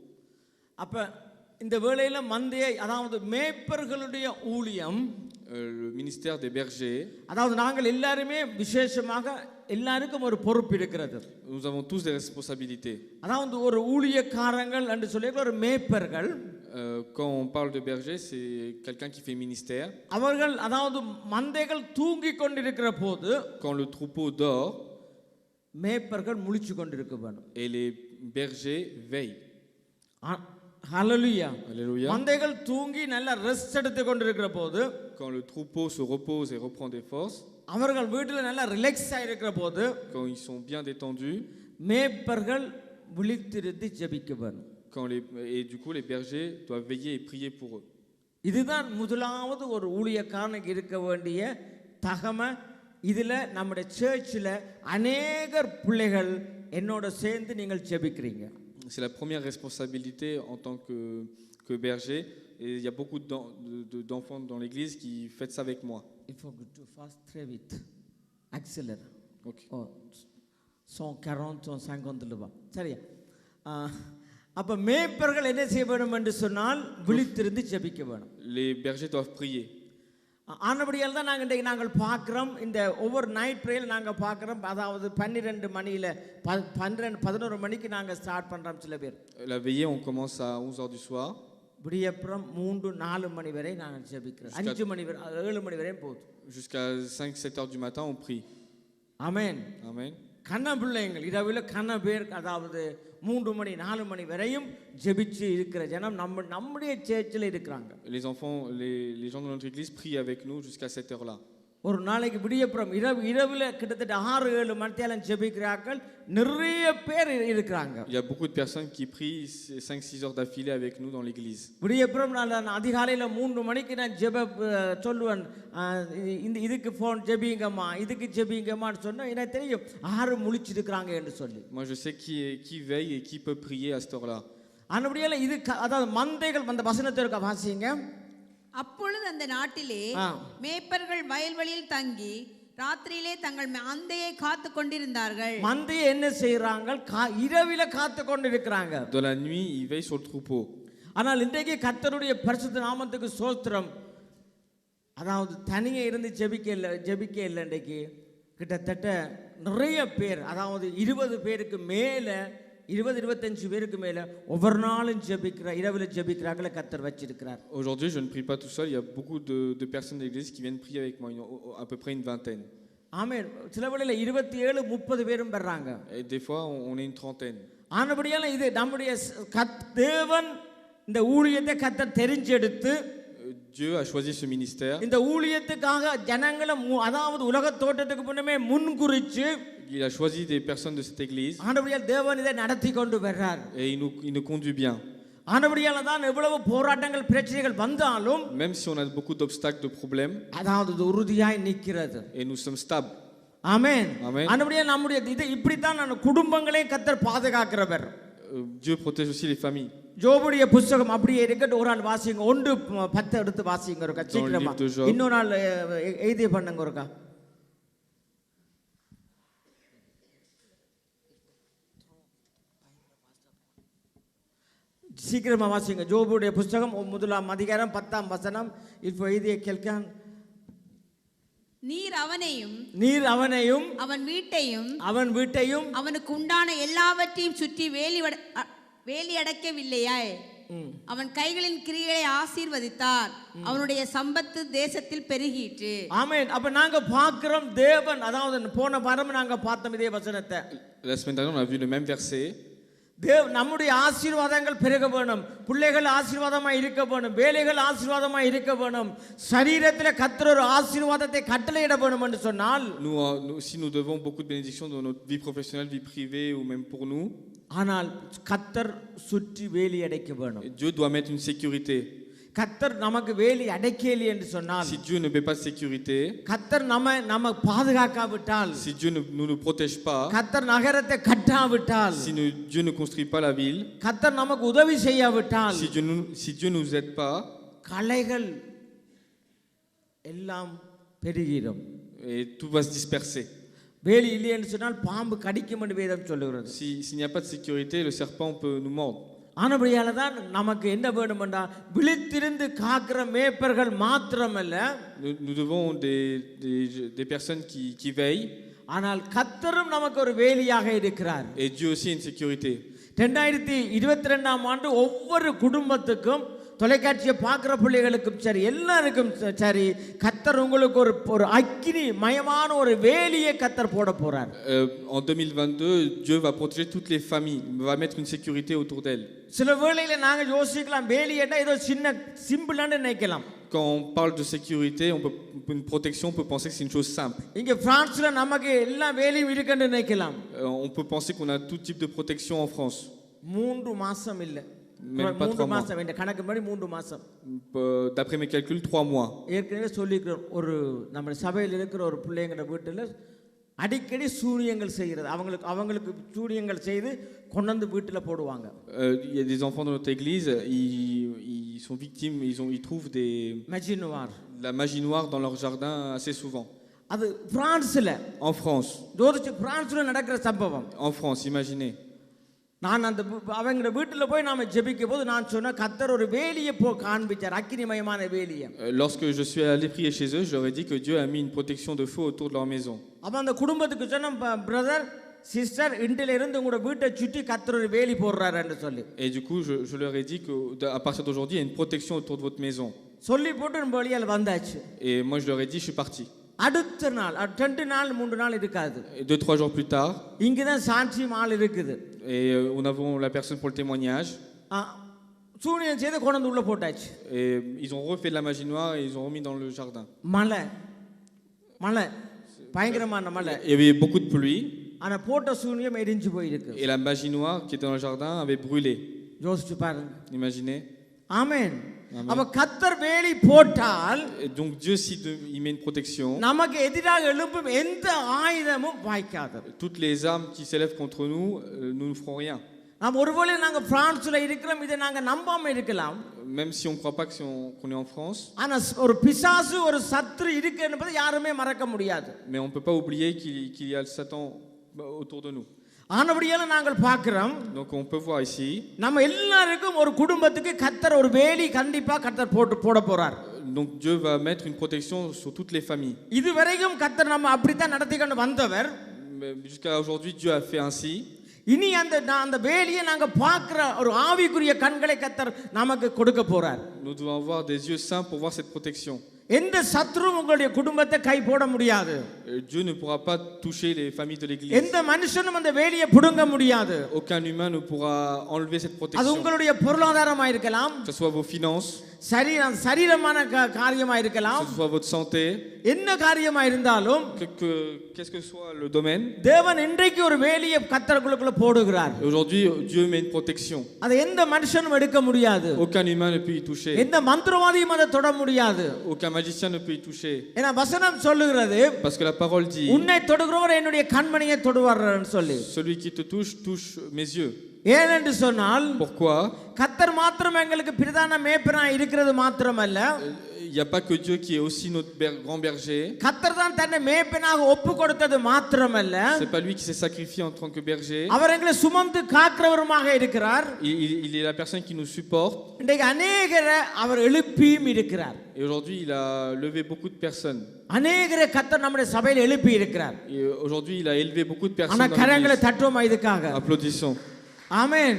அப்போ இந்த வேளையில மந்தையை, அதாவது மேய்ப்பர்களுடைய ஊழியம், le ministère des bergers, அதாவது நாங்கள் எல்லாருமே விசேஷமாக எல்லாருக்கும் ஒரு பொறுப்பு இருக்கிறது. nous avons tous des responsabilités. அதாவது ஒரு ஊழியக்காரங்கள் என்று சொல்லி ஒரு மேய்ப்பர்கள், quand on parle de berger, c'est quelqu'un qui fait ministère. அவர்கள் அதாவது மந்தைகள் தூங்கி கொண்டிருக்கிற போது, quand le troupeau dort, மேய்ப்பர்கள் முழிச்சு கொண்டிருக்க வேண்டும். et les bergers veillent. ஹalleluya. Alléluia. மந்தைகள் தூங்கி நல்ல ரெஸ்ட் எடுத்து கொண்டிருக்கிற போது, quand le troupeau se repose et reprend des forces, அவர்கள் வீட்டில் நல்ல ரிலாக்ஸ் ஆயிருக்கிற போது, quand ils sont bien détendus, மேய்ப்பர்கள் விழித்திருந்து ஜெபிக்க வேண்டும். et du coup les bergers doivent veiller et prier pour eux. இதுதான் முதலாவது ஒரு ஊழியக்காரனுக்கு இருக்க வேண்டிய தகமை. இதுல நம்முடைய சர்ச்சில் அநேகர் பிள்ளைகள் என்னோட சேர்ந்து நீங்கள் ஜெபிக்கிறீங்க. C'est la première responsabilité en tant que berger, et il y a beaucoup d'enfants dans l'église qui font ça avec moi. Il faut que tu fasses très vite. Accélère. OK. 140 150 le bas. சரியா? அப்ப மேய்ப்பர்கள் என்ன செய்ய வேண்டும் என்று சொன்னால் விழித்திருந்து ஜெபிக்க வேண்டும். Les bergers doivent prier. ஆனபடியால் தான் நாங்கள் பார்க்குறோம், இந்த ஒவ்வொரு நைட் ப்ரேயர் நாங்கள் பார்க்குறோம். அதாவது 12 மணியில் 11 மணிக்கு நாங்கள் ஸ்டார்ட் பண்ணுறோம். சில பேர் la veillée on commence à 11h du soir. விடியப்புறம் 3-4 மணி வரை நாங்கள் ஜெபிக்கிறோம். 5 மணி வரை 7 மணி வரையும் போகுது. Jusqu'à 5-7 heures du matin, on prie. Amen. Amen. கண்ண பிள்ளைங்கள் இரவில் கண்ண பேர் அதாவது 3 மணி 4 மணி வரையும் ஜெபிச்சு இருக்கிற ஜனம் நம்முடைய சேர்ச்சில் இருக்கிறாங்க. Les enfants, les gens de notre église prient avec nous jusqu'à cette heure-là. ஒரு நாளைக்கு விடியப்புறம் இரவில் கிட்டத்தட்ட 6-7 மணித்தேலம் ஜெபிக்கிறார்கள். நிறைய பேர் இருக்கிறாங்க. Il y a beaucoup de personnes qui prient 5-6 heures d'affilée avec nous dans l'église. விடியப்புறம் நான் அதிகாலையில் 3 மணிக்கு நான் சொல்லுவேன், இதுக்கு ஃபோன் ஜெபிங்கம்மா, இதுக்கு ஜெபிங்கம்மான்னு சொன்னால் எனக்கு தெரியும் 6 முழிச்சிருக்கிறாங்க என்று சொல்லி. Moi je sais qui veille et qui peut prier à cette heure-là. அனுபடியால் இது அதாவது மந்தைகள் அந்த வசனத்திற்கு வாசிங்க. அப்பொழுது அந்த நாட்டிலே மேய்ப்பர்கள் வயல்வெளியில் தங்கி ராத்திரியிலே தங்கள் மந்தையை காத்து கொண்டிருந்தார்கள். மந்தையை என்ன செய்யறாங்க? இரவில காத்து கொண்டிருக்கிறாங்க. Dans la nuit, ils veillent sur le troupeau. ஆனால் இன்றைக்கு கர்த்தருடைய பரிசுத்த நாமத்துக்கு ஸ்தோத்திரம். அதாவது தனியே இருந்து ஜெபிக்க இல்லை. இன்றைக்கு கிட்டத்தட்ட நிறைய பேர், அதாவது 20 பேருக்கு மேல 20-25 பேருக்கு மேல ஒவ்வொரு நாளும் இரவில் ஜெபிக்கிறாங்களே கர்த்தர் வச்சிருக்கிறார். Aujourd'hui, je ne prie pas tout seul, il y a beaucoup de personnes de l'église qui viennent prier avec moi, à peu près une vingtaine. ஆமென். சில வேளையில 27-30 பேரும் வர்றாங்க. Et des fois on est une trentaine. ஆனபடியால இது நம்முடைய தேவன் இந்த ஊழியத்தை கர்த்தர் தெரிஞ்செடுத்து Dieu a choisi ce ministère. இந்த ஊழியத்துக்காக ஜனங்களை அதாவது உலக தோற்றத்துக்கு முன்னமே முன்குறிச்சு Il a choisi des personnes de cette église. ஆனபடியால் தேவன் இதை நடத்தி கொண்டு வர்றார். Et il nous conduit bien. ஆனபடியால தான் எவ்வளவு போராட்டங்கள் பிரச்சனைகள் வந்தாலும் même si on a beaucoup d'obstacles, de problèmes, அதாவது உறுதியாய் நிக்கிறது. et nous sommes stables. ஆமென். Amen. ஆனபடியால் நம்முடைய இது இப்படி தான் குடும்பங்களை கர்த்தர் பாதுகாக்கிறவர். Dieu protège aussi les familles. ஜோபுடைய புத்தகம் அப்படியே இருக்கட்டும். ஒரு ஆள் வாசிங்க. 1:10 எடுத்து வாசிங்க ஒருக்கா சீக்கிரமா. இன்னொரு நாள் எழுதி பண்ணுங்க ஒருக்கா. சீக்கிரமா வாசிங்க. ஜோபுடைய புத்தகம் 1ஆம் அதிகாரம் 10ஆம் வசனம். இப்போ எழுதிய கேள்கான். நீர் அவனையும் அவன் வீட்டையும் அவனுக்கு உண்டான எல்லாவற்றையும் சுற்றி வேலி அடைக்கவில்லையாய்? அவன் கைகளின் கிரியைகளை ஆசீர்வதித்தார். அவனுடைய சம்பத்து தேசத்தில் பெருகிற்று. ஆமென். அப்ப நாங்க பார்க்கிறோம் தேவன், அதாவது போன வாரம் நாங்க பார்த்தோம் இதே வசனத்தை. La semaine dernière on a vu le même verset. நம்முடைய ஆசீர்வாதங்கள் பெருக வேணும். பிள்ளைகள் ஆசீர்வாதமா இருக்க வேணும். வேலைகள் ஆசீர்வாதமா இருக்க வேணும். சரீரத்தில் கர்த்தர் ஒரு ஆசீர்வாதத்தை கட்டளையிட வேணும் என்று சொன்னால் Si nous devons beaucoup de bénédictions dans notre vie professionnelle, vie privée ou même pour nous, ஆனால் கர்த்தர் சுற்றி வேலி அடைக்க வேணும். Dieu doit mettre une sécurité. கர்த்தர் நமக்கு வேலி அடைக்கலை என்று சொன்னால், si Dieu ne met pas de sécurité, கர்த்தர் நம்ம பாதுகாக்காவிட்டால், si Dieu ne nous protège pas, கர்த்தர் நகரத்தை கட்டாவிட்டால், si Dieu ne construit pas la ville, கர்த்தர் நமக்கு உதவி செய்யாவிட்டால், si Dieu nous aide pas, களைகள் எல்லாம் பெருகிடும். Et tout va se disperser. வேலி இல்லை என்று சொன்னால் பாம்பு கடிக்கும் என்று வேதம் சொல்லுகிறது. S'il n'y a pas de sécurité, le serpent peut nous mordre. ஆனபடியால தான் நமக்கு என்ன வேணும் என்றால் விழித்திருந்து காக்கிற மேய்ப்பர்கள் மாத்திரமல்ல, nous devons des personnes qui veillent. ஆனால் கர்த்தரும் நமக்கு ஒரு வேலியாக இருக்கிறார். Et Dieu aussi une sécurité. 2022ஆம் ஆண்டு ஒவ்வொரு குடும்பத்துக்கும், தொலைக்காட்சியை பார்க்குற பிள்ளைகளுக்கும் சரி, எல்லாருக்கும் சரி, கர்த்தர் உங்களுக்கு ஒரு அக்கினி மயமான ஒரு வேலியை கர்த்தர் போட போறார். En 2022, Dieu va protéger toutes les familles, va mettre une sécurité autour d'elles. சில வேளையில நாங்க யோசிக்கலாம் வேலியேட்டா ஏதோ சின்ன சிம்பிளான நினைக்கலாம். Quand on parle de sécurité, une protection, on peut penser que c'est une chose simple. இங்க பிரான்ஸ்ல நமக்கு எல்லா வேலியும் இருக்குன்னு நினைக்கலாம். On peut penser qu'on a tout type de protection en France. 3 மாசம் இல்ல, même pas 3 mois. இந்த கணக்கு படி 3 மாசம். D'après mes calculs, 3 mois. ஏற்கனவே சொல்லிக்கிறோம், ஒரு நம்ம சபையில் இருக்கிற ஒரு பிள்ளைங்கள வீட்டில் அடிக்கடி சூனியங்கள் செய்கிறது. அவங்களுக்கு சூனியங்கள் செய்து கொண்டு வந்து வீட்டில் போடுவாங்க. Il y a des enfants dans notre église, ils sont victimes, ils trouvent la magie noire dans leur jardin assez souvent. அது பிரான்ஸ்ல, en France. பிரான்ஸ்ல நடக்கிற சம்பவம். En France, imaginez. நான் அந்த அவங்க வீட்டில் போய் நாம ஜெபிக்கும் போது நான் சொன்ன கர்த்தர் ஒரு வேலியை காண்பிச்சார், அக்கினிமயமான வேலியை. Lorsque je suis allé prier chez eux, je leur ai dit que Dieu a mis une protection de feu autour de leur maison. அப்ப அந்த குடும்பத்துக்கு சொன்ன, பிரதர் சிஸ்டர், இன்றில இருந்து உங்களோட வீட்டை சுற்றி கர்த்தர் ஒரு வேலி போடுறார் என்று சொல்லி. Et du coup, je leur ai dit que à partir d'aujourd'hui, il y a une protection autour de votre maison. சொல்லி போட்டு நம்ம வழியால வந்தாச்சு. Et moi je leur ai dit, je suis parti. அடுத்த நாள் 2 நாள் 3 நாள் இருக்காது. Et 2-3 jours plus tard, இங்க தான் சாட்சியம் ஆள் இருக்குது. et nous avons la personne pour le témoignage. சூனியம் செய்து கொண்டு உள்ள போட்டாச்சு. Et ils ont refait de la magie noire et ils ont remis dans le jardin. மழை பயங்கரமான மழை. Il y avait beaucoup de pluie. ஆனா போட்ட சூனியம் எரிஞ்சு போயிருக்கு. Et la magie noire qui était dans le jardin avait brûlé. யோசிச்சு பாருங்க. Imaginez. ஆமென். அப்ப கர்த்தர் வேலி போட்டால், Et donc Dieu il met une protection. நமக்கு எதிராக எழும்பும் எந்த ஆயுதமும் வாய்க்காது. Toutes les armes qui s'élèvent contre nous, nous ne ferons rien. நாம் ஒருவேளை நாங்க பிரான்ஸ்ல இருக்கிறோம், இதை நாங்க நம்பாம இருக்கலாம். Même si on ne croit pas qu'on est en France. ஆனா ஒரு பிசாசு ஒரு சத்துரு இருக்கு என்பதை யாருமே மறக்க முடியாது. Mais on ne peut pas oublier qu'il y a le Satan autour de nous. ஆனபடியால நாங்கள் பார்க்கிறோம். Donc on peut voir ici. நம்ம எல்லாருக்கும் ஒரு குடும்பத்துக்கு கர்த்தர் ஒரு வேலி கண்டிப்பா கர்த்தர் போட போறார். Donc Dieu va mettre une protection sur toutes les familles. இதுவரைக்கும் கர்த்தர் நம்ம அப்படித்தான் நடத்தி கொண்டு வந்தவர். Jusqu'à aujourd'hui Dieu a fait ainsi. இனி அந்த வேலியை நாங்க பார்க்கிற ஒரு ஆவிக்குரிய கண்களை கர்த்தர் நமக்கு கொடுக்க போறார். Nous devons avoir des yeux saints pour voir cette protection. எந்த சத்துரும் உங்களுடைய குடும்பத்தை கை போட முடியாது. Dieu ne pourra pas toucher les familles de l'église. எந்த மனுஷனும் அந்த வேலியை புடுங்க முடியாது. Aucun humain ne pourra enlever cette protection. அது உங்களுடைய பொருளாதாரமா இருக்கலாம், que ce soit vos finances, சரீரமான காரியமா இருக்கலாம், que ce soit votre santé, என்ன காரியமா இருந்தாலும், qu'est-ce que soit le domaine. தேவன் இன்றைக்கு ஒரு வேலியை கர்த்தருக்குள்ள போடுகிறார். Aujourd'hui Dieu met une protection. அது எந்த மனுஷனும் எடுக்க முடியாது. Aucun humain ne peut y toucher. எந்த மந்திரவாதியும் அதை தொட முடியாது. Aucun magicien ne peut y toucher. ஏன்னா வசனம் சொல்லுகிறது, parce que la parole dit, உன்னை தொடுகிறவர் என்னுடைய கண்மணியை தொடுவார்னு சொல்லி. celui qui te touche touche mes yeux. ஏனென்று சொன்னால், pourquoi? கர்த்தர் மாத்திரம் எங்களுக்கு பிரதான மேய்ப்பனாய் இருக்கிறது மாத்திரமல்ல, il y a pas que Dieu qui est aussi notre grand berger. கர்த்தர் தான் தன்னை மேய்ப்பனாக ஒப்பு கொடுத்தது மாத்திரமல்ல, c'est pas lui qui s'est sacrifié en tant que berger. அவர் எங்களை சுமந்து காக்கிறவருமாக இருக்கிறார். il est la personne qui nous supporte. இன்றைக்கு அநேகரை அவர் எழுப்பியும் இருக்கிறார். et aujourd'hui il a levé beaucoup de personnes. அநேகரை கர்த்தர் நம்முடைய சபையில் எழுப்பி இருக்கிறார். et aujourd'hui il a élevé beaucoup de personnes. ஆனா கரங்களை தட்டுவோமா இதுக்காக? applaudissons. ஆமென்.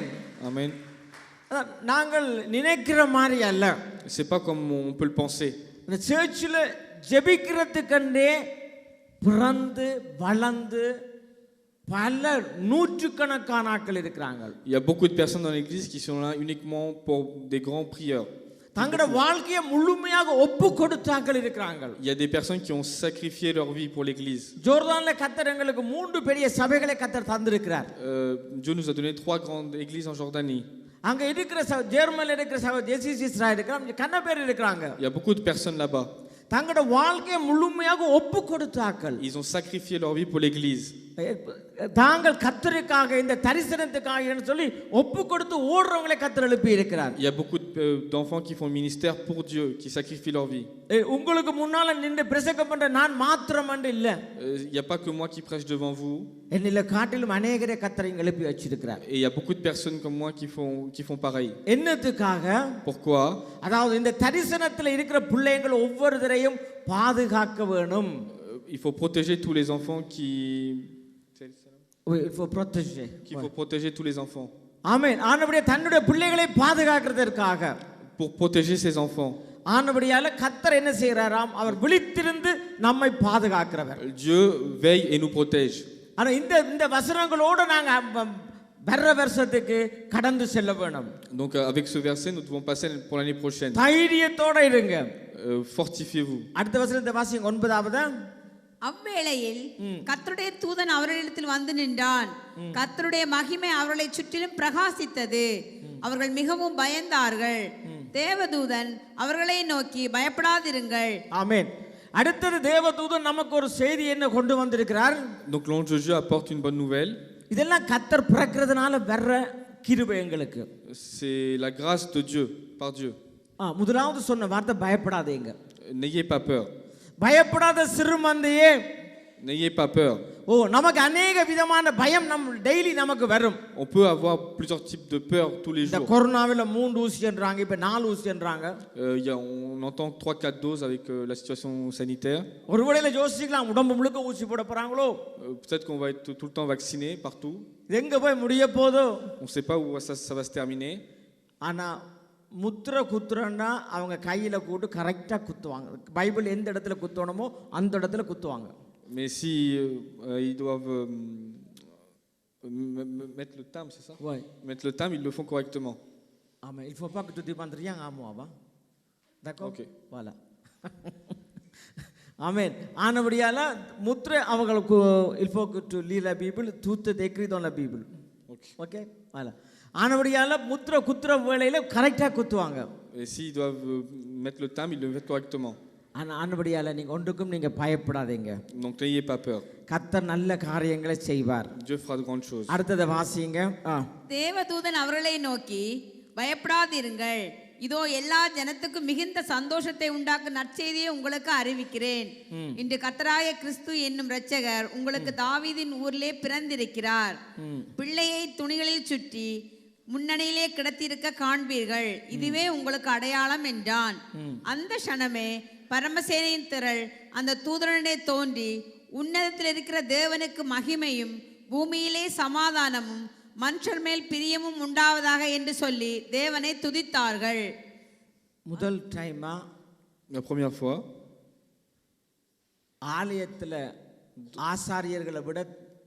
amen. நாங்கள் நினைக்கிற மாதிரி அல்ல. c'est pas comme on peut le penser. இந்த சர்ச்சில் ஜெபிக்கிறதுக்கண்டே பிறந்து வளர்ந்து பல நூற்றுக்கணக்கான ஆட்கள் இருக்கிறாங்க. il y a beaucoup de personnes dans l'église qui sont là uniquement pour des grands prieurs. தங்களோட வாழ்க்கையை முழுமையாக ஒப்பு கொடுத்தாக்கள் இருக்கிறாங்க. il y a des personnes qui ont sacrifié leur vie pour l'église. ஜோர்தான்ல கர்த்தர் எங்களுக்கு 3 பெரிய சபைகளை கர்த்தர் தந்திருக்கிறார். Dieu nous a donné 3 grandes églises en Jordanie. அங்க இருக்கிற ஜெர்மனில இருக்கிற சபை ஜெசிஸ் இஸ்ராயல் இருக்கிறாங்க, கண்ண பேர் இருக்கிறாங்க. il y a beaucoup de personnes là-bas. தங்களோட வாழ்க்கையை முழுமையாக ஒப்பு கொடுத்தாக்கள். ils ont sacrifié leur vie pour l'église. தாங்கள் கர்த்தருக்காக இந்த தரிசனத்துக்காக சொல்லி ஒப்பு கொடுத்து ஓடுறவங்களை கர்த்தர் எழுப்பி இருக்கிறார். il y a beaucoup d'enfants qui font le ministère pour Dieu, qui sacrifient leur vie. உங்களுக்கு முன்னால நின்று பிரசங்கம் பண்ற நான் மாத்திரம் இல்ல. il y a pas que moi qui prêche devant vous. என்னில காட்டிலும் அநேகரை கர்த்தர் இங்க எழுப்பி வச்சிருக்கிறார். et il y a beaucoup de personnes comme moi qui font pareil. என்னத்துக்காக? pourquoi? அதாவது இந்த தரிசனத்துல இருக்கிற பிள்ளைகள் ஒவ்வொருவரையும் பாதுகாக்க வேணும். il faut protéger tous les enfants il faut protéger. qu'il faut protéger tous les enfants. ஆமென். ஆனபடியே தன்னுடைய பிள்ளைகளை பாதுகாக்கிறதற்காக, pour protéger ses enfants. ஆனபடியால கர்த்தர் என்ன செய்யறாராம்? அவர் விழித்திருந்து நம்மை பாதுகாக்கிறவர். Dieu veille et nous protège. ஆனா இந்த வசனங்களோட நாங்க வர்ற வருஷத்துக்கு கடந்து செல்ல வேணும். donc avec ce verset nous devons passer pour l'année prochaine. தைரியத்தோட இருங்க. fortifiez-vous. அடுத்த வசனத்தை வாசிங்க 9வது. அவ்வேளையில் கர்த்தருடைய தூதன் அவர்களிடத்தில் வந்து நின்றான். கர்த்தருடைய மகிமை அவர்களை சுற்றிலும் பிரகாசித்தது. அவர்கள் மிகவும் பயந்தார்கள். தேவதூதன் அவர்களை நோக்கி பயப்படாதிருங்கள். ஆமென். அடுத்தது தேவதூதன் நமக்கு ஒரு செய்தி என்ன கொண்டு வந்திருக்கிறார்? donc l'ange de Dieu apporte une bonne nouvelle. இதெல்லாம் கர்த்தர் பிறக்கிறதுனால வர்ற கிருபை எங்களுக்கு. c'est la grâce de Dieu par Dieu. முதலாவது சொன்ன வார்த்தை பயப்படாதீங்க. n'ayez pas peur. பயப்படாத சிறுமந்தையே. n'ayez pas peur. நமக்கு अनेक விதமான பயம் டெய்லி நமக்கு வரும். on peut avoir plusieurs types de peur tous les jours. இந்த கொரோனாவில 3 ஊசின்றாங்க, இப்ப 4 ஊசின்றாங்க. on entend 3-4 doses avec la situation sanitaire. ஒருவேளை யோசிக்கலாம் உடம்பு முழுக்க ஊசி போட போறாங்களோ. peut-être qu'on va être tout le temps vacciné partout. எங்க போய் முடிய போதோ? on sait pas où ça va se terminer. ஆனா முத்திரை குத்துறன்னா அவங்க கையில் கூட்டு கரெக்டாக குத்துவாங்க. பைபிள் எந்த இடத்துல குத்தணுமோ அந்த இடத்துல குத்துவாங்க. Mais si ils doivent mettre le timbre, c'est ça? Oui. Mettre le timbre, ils le font correctement. ஆமாம், il faut pas que tu demandes rien à moi, va? D'accord? Ok. Voilà. ஆமென். ஆனபடியால முத்திரை அவங்களுக்கு il faut que tu lis la Bible, tout est écrit dans la Bible. Ok. Okay, voilà. ஆனபடியால முத்திரை குத்துற வேளையில கரெக்டாக குத்துவாங்க. Et s'ils doivent mettre le timbre, ils le mettent correctement. ஆனபடியால நீங்கள் ஒன்றுக்கும் நீங்கள் பயப்படாதீங்க. Donc n'ayez pas peur. கர்த்தர் நல்ல காரியங்களை செய்வார். Dieu fera de grandes choses. அடுத்ததை வாசிங்க. தேவதூதன் அவர்களை நோக்கி, பயப்படாதிருங்கள், இதோ எல்லா ஜனத்துக்கும் மிகுந்த சந்தோஷத்தை உண்டாக்கும் நற்செய்தியை உங்களுக்கு அறிவிக்கிறேன். இன்று கர்த்தராய கிறிஸ்து என்னும் இரட்சகர் உங்களுக்கு தாவீதின் ஊரிலே பிறந்திருக்கிறார். பிள்ளையை துணிகளில் சுற்றி முன்னணியிலே கிடத்திருக்க காண்பீர்கள், இதுவே உங்களுக்கு அடையாளம் என்றான். அந்த க்ஷணமே பரமசேனையின் திரள் அந்த தூதரனே தோன்றி, உன்னதத்தில் இருக்கிற தேவனுக்கு மகிமையும் பூமியிலே சமாதானமும் மனுஷர் மேல் பிரியமும் உண்டாவதாக என்று சொல்லி தேவனை துதித்தார்கள். முதல் டைமா La première fois, ஆலயத்தில் ஆசாரியர்களை விட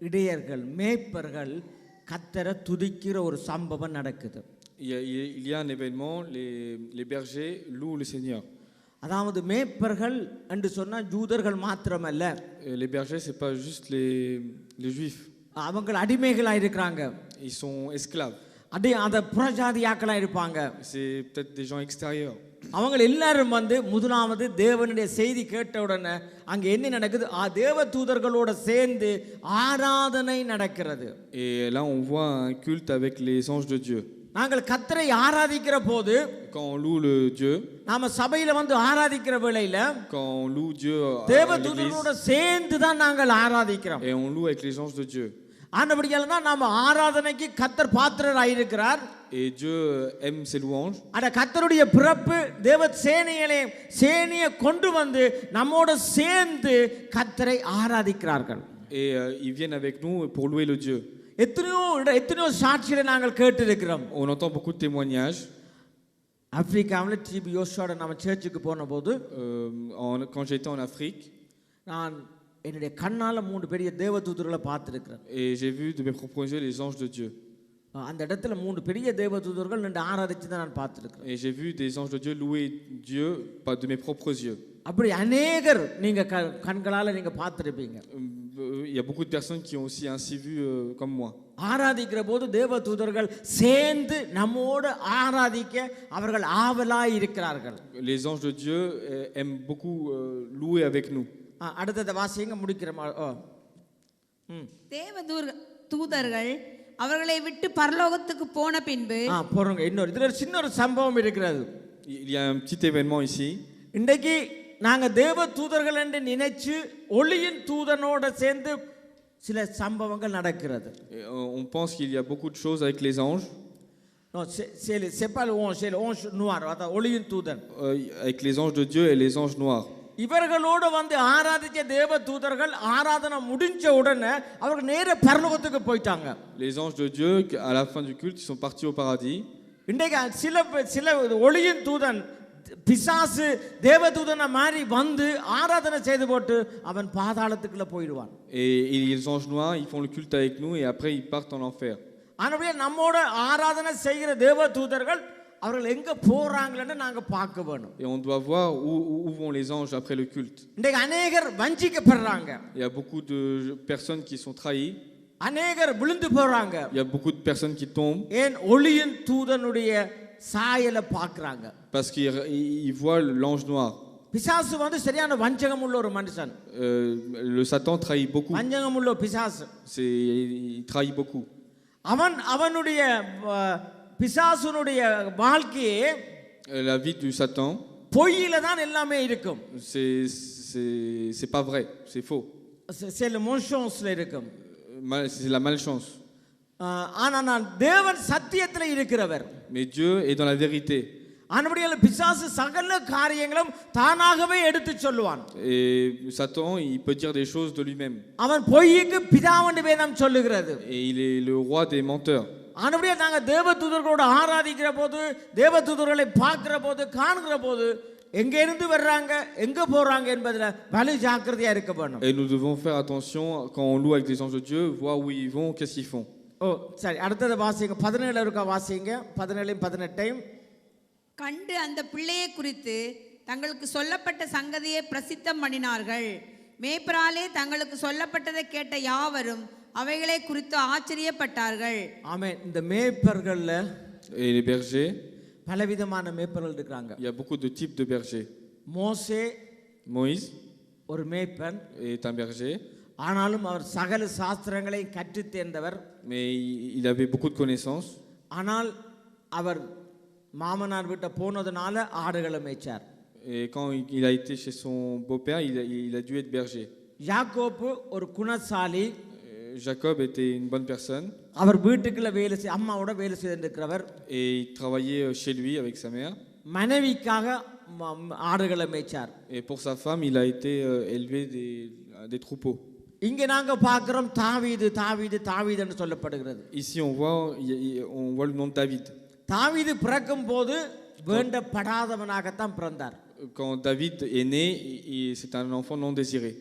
இடையர்கள் மேய்ப்பர்கள் கர்த்தரை துதிக்கிற ஒரு சம்பவம் நடக்குது. il y a un événement, les bergers louent le Seigneur. அதாவது மேய்ப்பர்கள் என்று சொன்னால் ஜூதர்கள் மாத்திரமல்ல, Les bergers, c'est pas juste les juifs. அவங்க அடிமைகளாக இருக்கிறாங்க. Ils sont esclaves. அந்த புறஜாதியாக்களாக இருப்பாங்க. C'est peut-être des gens extérieurs. அவங்க எல்லாரும் முதலாவது தேவனுடைய செய்தி கேட்ட உடனே அங்கே என்ன நடக்குது? தேவ தூதர்களோட சேர்ந்து ஆராதனை நடக்கிறது. Et là, on voit un culte avec les anges de Dieu. நாங்கள் கர்த்தரை ஆராதிக்கிற போது, Quand on loue le Dieu, நாம சபையில ஆராதிக்கிற வேளையில quand on loue Dieu தேவ à தூதர்களோட l'église, சேர்ந்து தான் நாங்கள் ஆராதிக்கிறோம். et on loue avec les anges de Dieu. ஆனபடியால தான் நாம ஆராதனைக்கு கர்த்தர் பாத்திரராய் இருக்கிறார். Et Dieu aime ses louanges. கர்த்தருடைய பிறப்பு தேவ சேனையை கொண்டு வந்து நம்மோட சேர்ந்து கர்த்தரை ஆராதிக்கிறார்கள். Et ils viennent avec nous pour louer le Dieu. எத்தனையோ சாட்சிகளை நாங்கள் கேட்டிருக்கிறோம். On entend beaucoup de témoignages. ஆப்பிரிக்காவில் டிபி யோசுவோட நம்ம சர்ச்சுக்கு போன போது, Quand j'étais en Afrique, நான் என்னுடைய கண்ணால 3 பெரிய தேவதூதர்களை பார்த்திருக்கிறேன். et j'ai vu de mes propres yeux les anges de Dieu. அந்த இடத்துல 3 பெரிய தேவதூதர்கள் நின்று ஆராதிச்சு தான் நான் பார்த்திருக்கிறேன். Et j'ai vu des anges de Dieu louer Dieu pas de mes propres yeux. அப்படி அநேகர் நீங்க கண்களால நீங்க பார்த்திருப்பீங்க. Il y a beaucoup de personnes qui ont aussi ainsi vu comme moi. ஆராதிக்கிற போது தேவதூதர்கள் சேர்ந்து நம்மோடு ஆராதிக்க அவர்கள் ஆவலாய் இருக்கிறார்கள். Les anges de Dieu aiment beaucoup louer avec nous. அடுத்தத வாசிங்க, முடிக்கிறோம். தூதர்கள் அவர்களை விட்டு பரலோகத்துக்கு போன பின்பு போறோங்க. இதுல சின்ன ஒரு சம்பவம் இருக்கிறது. Il y a un petit événement ici. இன்றைக்கு நாங்க தேவ தூதர்கள் என்று நினைச்சு ஒளியின் தூதனோட சேர்ந்து சில சம்பவங்கள் நடக்கிறது. On pense qu'il y a beaucoup de choses avec les anges. Non, c'est pas c'est l'ange noir, ஒளியின் தூதன். Avec les anges de Dieu et les anges noirs. இவர்களோடு ஆராதிச்ச தேவ தூதர்கள் ஆராதனை முடிஞ்ச உடனே அவர்கள் நேரே பரலோகத்துக்கு போயிட்டாங்க. Les anges de Dieu, à la fin du culte, ils sont partis au paradis. இன்றைக்கு சில ஒளியின் தூதன் பிசாசு தேவதூதனை மாதிரி ஆராதனை செய்து போட்டு அவன் பாதாளத்துக்குள்ள போயிடுவான். Et les anges noirs, ils font le culte avec nous et après ils partent en enfer. ஆனபடியே நம்மோட ஆராதனை செய்கிற தேவதூதர்கள் அவர்கள் எங்க போறாங்கன்னு நாங்க பார்க்க வேணும். Et on doit voir où vont les anges après le culte. இன்றைக்கு அநேகர் வஞ்சிக்கப்படுறாங்க. Il y a beaucoup de personnes qui sont trahies. அநேகர் விழுந்து போறாங்க. Il y a beaucoup de personnes qui tombent. ஏன்? ஒளியின் தூதனுடைய சாயலை பார்க்கறாங்க. Parce qu'ils voient l'ange noir. பிசாசு சரியான வஞ்சகம் உள்ள ஒரு மனுஷன். Le Satan trahit beaucoup. வஞ்சகம் உள்ள பிசாசு. Il trahit beaucoup. அவனுடைய பிசாசுனுடைய வாழ்க்கையே, la vie du Satan, பொய்யில தான் எல்லாமே இருக்கும். c'est pas vrai, c'est faux. c'est le mensonge இருக்கும். C'est la malchance. ஆனால் தேவன் சத்தியத்தில் இருக்கிறவர். Mais Dieu est dans la vérité. ஆனபடியால் பிசாசு சகல காரியங்களும் தானாகவே எடுத்து சொல்லுவான். Et Satan, il peut dire des choses de lui-même. அவன் பொய்க்கு பிதாவென்று வேதம் சொல்லுகிறது. Et il est le roi des menteurs. ஆனபடியே நாங்க தேவதூதர்களோட ஆராதிக்கிற போது, தேவதூதர்களை பார்க்கிற போது, காண்கிற போது எங்க இருந்து வர்றாங்க, எங்க போறாங்க என்பதுல வலு ஜாக்கிரதையா இருக்க வேணும். Et nous devons faire attention quand on loue avec les anges de Dieu, voir où ils vont, qu'est-ce qu'ils font. ஓ சரி, அடுத்தது வாசிங்க. 17 இருக்கா வாசிங்க. 17 18 கண்டு அந்த பிள்ளையை குறித்து தங்களுக்கு சொல்லப்பட்ட சங்கதியை பிரசித்தம் பண்ணினார்கள். மேய்ப்பராலே தங்களுக்கு சொல்லப்பட்டதை கேட்ட யாவரும் அவைகளை குறித்து ஆச்சரியப்பட்டார்கள். ஆமென். இந்த மேய்ப்பர்கள்ல Et les bergers, பலவிதமான மேய்ப்பர்கள் இருக்காங்க. il y a beaucoup de types de bergers. மோசே Moïse ஒரு மேய்ப்பன், est un berger, ஆனாலும் அவர் சகல சாஸ்திரங்களை கற்று தேர்ந்தவர். mais il avait beaucoup de connaissances. ஆனால் அவர் மாமனார் வீட்டை போனதுனால ஆடுகளை மேய்ச்சார். Et quand il a été chez son beau-père, il a dû être berger. யாக்கோப்பு ஒரு குணசாலி. Jacob était une bonne personne. அவர் வீட்டுக்குள்ள வேலை அம்மாவோட வேலை செய்திருக்கிறவர். Et il travaillait chez lui avec sa mère. மனைவிக்காக ஆடுகளை மேய்ச்சார். Et pour sa femme, il a été élevé des troupeaux. இங்க நாங்க பார்க்கிறோம் தாவீது தாவீது தாவீதுன்னு சொல்லப்படுகிறது. Ici, on voit le nom de David. தாவீது பிறக்கும் போது வேண்டப்படாதவனாகத்தான் பிறந்தார். Quand David est né, c'est un enfant non désiré.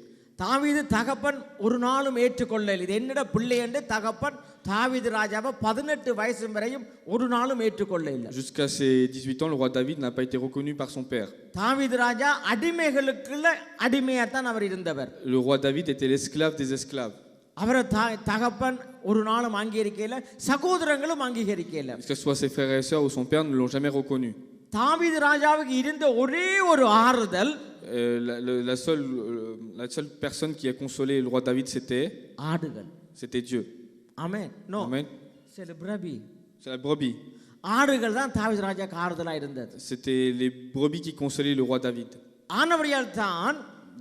தாவீது தகப்பன் ஒரு நாளும் ஏற்றுக்கொள்ளல. இது என்னோட பிள்ளை என்று தகப்பன் தாவீது ராஜாவை 18 வயசு வரையும் ஒரு நாளும் ஏற்றுக்கொள்ளல. Jusqu'à ses 18 ans, le roi David n'a pas été reconnu par son père. தாவீது ராஜா அடிமைகளுக்குள்ள அடிமையாத்தான் அவர் இருந்தவர். Le roi David était l'esclave des esclaves. அவரை தகப்பன் ஒரு நாளும் அங்கீகரிக்கல, சகோதரங்களும் அங்கீகரிக்கல. Que ce soit ses frères et sœurs ou son père ne l'ont jamais reconnu. தாவீது ராஜாவுக்கு இருந்த ஒரே ஒரு ஆறுதல், la seule personne qui a consolé le roi David, c'était Dieu. Amen. No. Amen. C'est le brebis. C'est la brebis. ஆடுகள் தான் தாவீது ராஜாக்கு ஆறுதலா இருந்தது. C'était les brebis qui consolaient le roi David. ஆனவரியால் தான்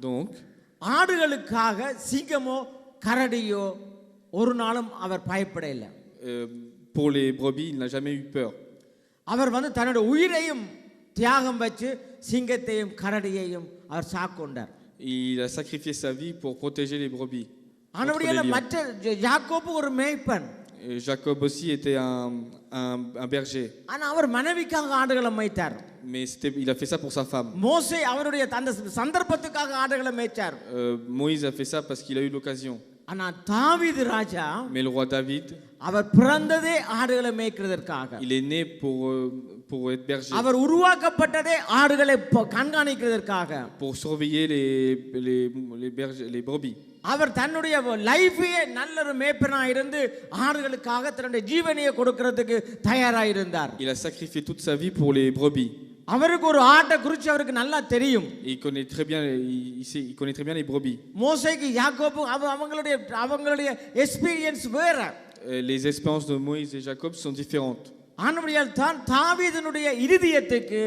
Donc ஆடுகளுக்காக சிங்கமோ கரடியோ ஒரு நாளும் அவர் பயப்படல. Pour les brebis, il n'a jamais eu peur. அவர் தன்னுடைய உயிரையும் தியாகம் வச்சு சிங்கத்தையும் கரடியையும் அவர் சாக்கொண்டார். Il a sacrifié sa vie pour protéger les brebis. ஆனவரியால் மற்ற யாக்கோபு ஒரு மேய்ப்பன். Jacob aussi était un berger. ஆனா அவர் மனைவிக்காக ஆடுகளை மேய்த்தார். Mais il a fait ça pour sa femme. மோசே அவருடைய அந்த சந்தர்ப்பத்துக்காக ஆடுகளை மேய்ச்சார். Moïse a fait ça parce qu'il a eu l'occasion. ஆனா தாவீது ராஜா, mais le roi David, அவர் பிறந்ததே ஆடுகளை மேய்க்கிறதற்காக. il est né pour être berger. அவர் உருவாக்கப்பட்டதே ஆடுகளை கண்காணிக்கிறதற்காக. pour surveiller les brebis. அவர் தன்னுடைய லைஃபையே நல்ல ஒரு மேய்ப்பனா இருந்து ஆடுகளுக்காக தன்னுடைய ஜீவனையை கொடுக்கிறதுக்கு தயாரா இருந்தார். Il a sacrifié toute sa vie pour les brebis. அவருக்கு ஒரு ஆட்டை குறித்து அவருக்கு நல்லா தெரியும். Il connaît très bien les brebis. மோசேக்கு யாக்கோபு அவங்களுடைய எக்ஸ்பீரியன்ஸ் வேற. Les expériences de Moïse et Jacob sont différentes. ஆனபடியால் தான் தாவீதினுடைய இருதயத்துக்கு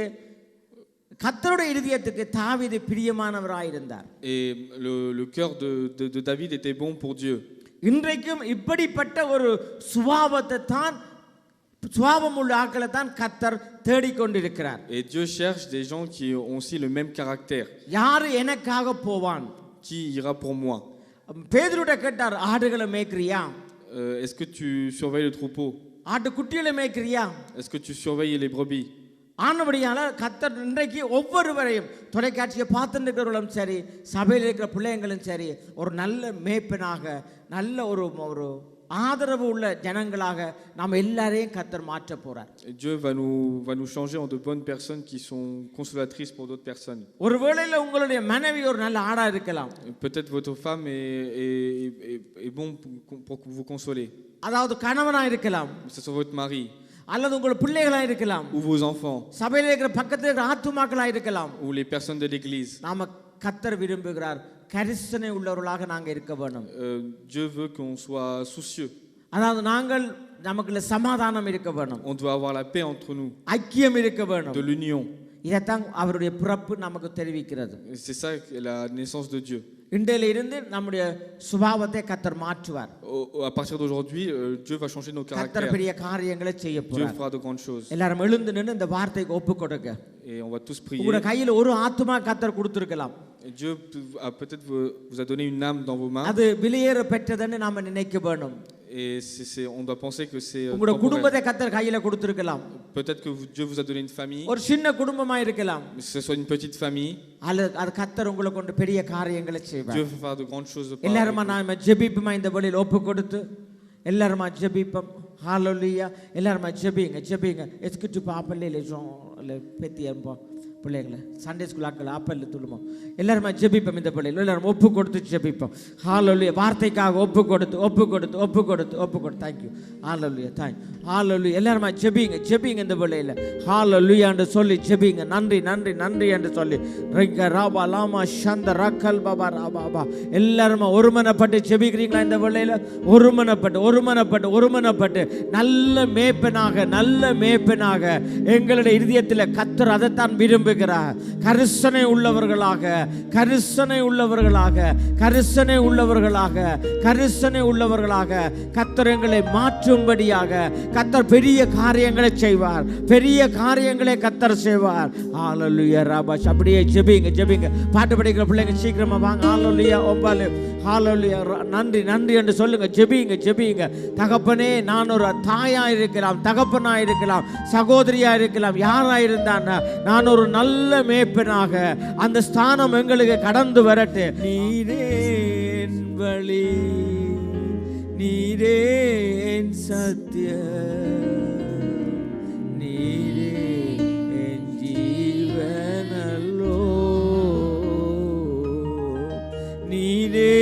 கர்த்தருடைய இருதயத்துக்கு தாவீது பிரியமானவராய் இருந்தார். Et le cœur de David était bon pour Dieu. இன்றைக்கும் இப்படிப்பட்ட ஒரு சுபாவத்தை தான் சுபாவமுள்ள ஆட்களை தான் கர்த்தர் தேடிக்கொண்டிருக்கிறார். Et Dieu cherche des gens qui ont aussi le même caractère. யார் எனக்காக போவான்? Qui ira pour moi? பேதுருட்ட கேட்டார், ஆடுகளை மேய்க்கிறியா? Est-ce que tu surveilles le troupeau? ஆட்டு குட்டிகளை மேய்க்கிறியா? Est-ce que tu surveilles les brebis? ஆனபடியால கர்த்தர் இன்றைக்கு ஒவ்வொருவரையும் தொலைக்காட்சியை பார்த்துட்டு இருக்கிறவர்களும் சரி, சபையில் இருக்கிற பிள்ளைங்களும் சரி, ஒரு நல்ல மேய்ப்பனாக நல்ல ஒரு ஆதரவு உள்ள ஜனங்களாக நாம் எல்லாரையும் கர்த்தர் மாற்ற போறார். Dieu va nous changer en de bonnes personnes qui sont consolatrices pour d'autres personnes. ஒருவேளையில உங்களுடைய மனைவி ஒரு நல்ல ஆடா இருக்கலாம். Peut-être votre femme est bon pour vous consoler. அதாவது கணவனா இருக்கலாம். Que ce soit votre mari. அல்லது உங்கள் பிள்ளைகளா இருக்கலாம். Ou vos enfants. சபையில் இருக்கிற பக்கத்துல இருக்கிற ஆத்துமாக்களா இருக்கலாம். Ou les personnes de l'église. நாம கர்த்தர் விரும்புகிறார் கரிசனை உள்ளவர்களாக நாங்க இருக்க வேண்டும். Dieu veut qu'on soit soucieux. அதாவது நாங்கள் நமக்குள்ள சமாதானம் இருக்க வேண்டும். On doit avoir la paix entre nous. ஐக்கியம் இருக்க வேண்டும். De l'union. இதைத்தான் அவருடைய பிறப்பு நமக்கு தெரிவிக்கிறது. C'est ça la naissance de Dieu. இன்றையில இருந்து நம்முடைய சுபாவத்தை கர்த்தர் மாற்றுவார். À partir d'aujourd'hui, Dieu va changer nos caractères. கர்த்தர் பெரிய காரியங்களை செய்ய போறார். Dieu fera de grandes choses. எல்லாரும் எழுந்து நின்னு இந்த வார்த்தைக்கு ஒப்பு கொடுங்க. Et on va tous prier. உங்க கையில ஒரு ஆத்துமா கர்த்தர் கொடுத்திருக்கலாம். Dieu a peut-être vous a donné une âme dans vos mains. அது வெளியேற பெற்றதுன்னு நாம நினைக்க வேண்டும். Et on doit penser que c'est உங்களோட temporaire. குடும்பத்தை கர்த்தர் கையில கொடுத்திருக்கலாம். Peut-être que Dieu vous a donné une famille, ஒரு சின்ன குடும்பமா இருக்கலாம். que ce soit une petite famille. அது கர்த்தர் உங்களை கொண்டு பெரிய காரியங்களை செய்வார். Dieu veut faire de grandes choses. எல்லாரும் நாம ஜெபிப்போமா இந்த வழியில் ஒப்பு கொடுத்து எல்லாரும் ஜெபிப்போம். ஹalleluya. எல்லாரும் ஜெபிங்க. எஸ்கிட்டு பாப்பல்ல le பெத்தியம்போ பிள்ளைகளை சண்டே ஸ்கூல் ஆக்கள் ஆப்பல்ல துளுமோ எல்லாரும் ஜெபிப்போம். இந்த பிள்ளைகள் எல்லாரும் ஒப்பு கொடுத்து ஜெபிப்போம். ஹalleluya. வார்த்தைக்காக ஒப்பு கொடுத்து thank you. ஹalleluya. எல்லாரும் ஜெபிங்க இந்த பிள்ளையில ஹalleluya என்று சொல்லி ஜெபிங்க. நன்றி என்று சொல்லி ரிக ராபா லாமா ஷந்த ரக்கல் பாபா ராபா எல்லாரும் ஒருமனப்பட்டு ஜெபிக்கிறீங்களா இந்த பிள்ளையில? ஒருமனப்பட்டு நல்ல மேய்ப்பனாக எங்களுடைய இதயத்தில் கர்த்தர் அதைத்தான் விரும்புகிறார். கரிசனை உள்ளவர்களாக கர்த்தர் எங்களை மாற்றும்படியாக கர்த்தர் பெரிய காரியங்களை செய்வார். கர்த்தர் செய்வார். ஹalleluya ராபாஷ். அப்படியே ஜெபிங்க. பாட்டு படிக்கிற பிள்ளைங்க சீக்கிரமா வாங்க. ஹalleluya ஓபாலே ஹalleluya. நன்றி என்று சொல்லுங்க. ஜெபிங்க. தகப்பனே, நான் ஒரு தாயா இருக்கலாம், தகப்பனா இருக்கலாம், சகோதரியா இருக்கலாம், யாரா இருந்தான், நான் ஒரு நல்ல மேய்ப்பனாக அந்த ஸ்தானம் எங்களுக்கு கடந்து வரட்டு. நீரே என் வழி, நீரே என் சத்தியம், நீரே என் ஜீவனல்லோ, நீரே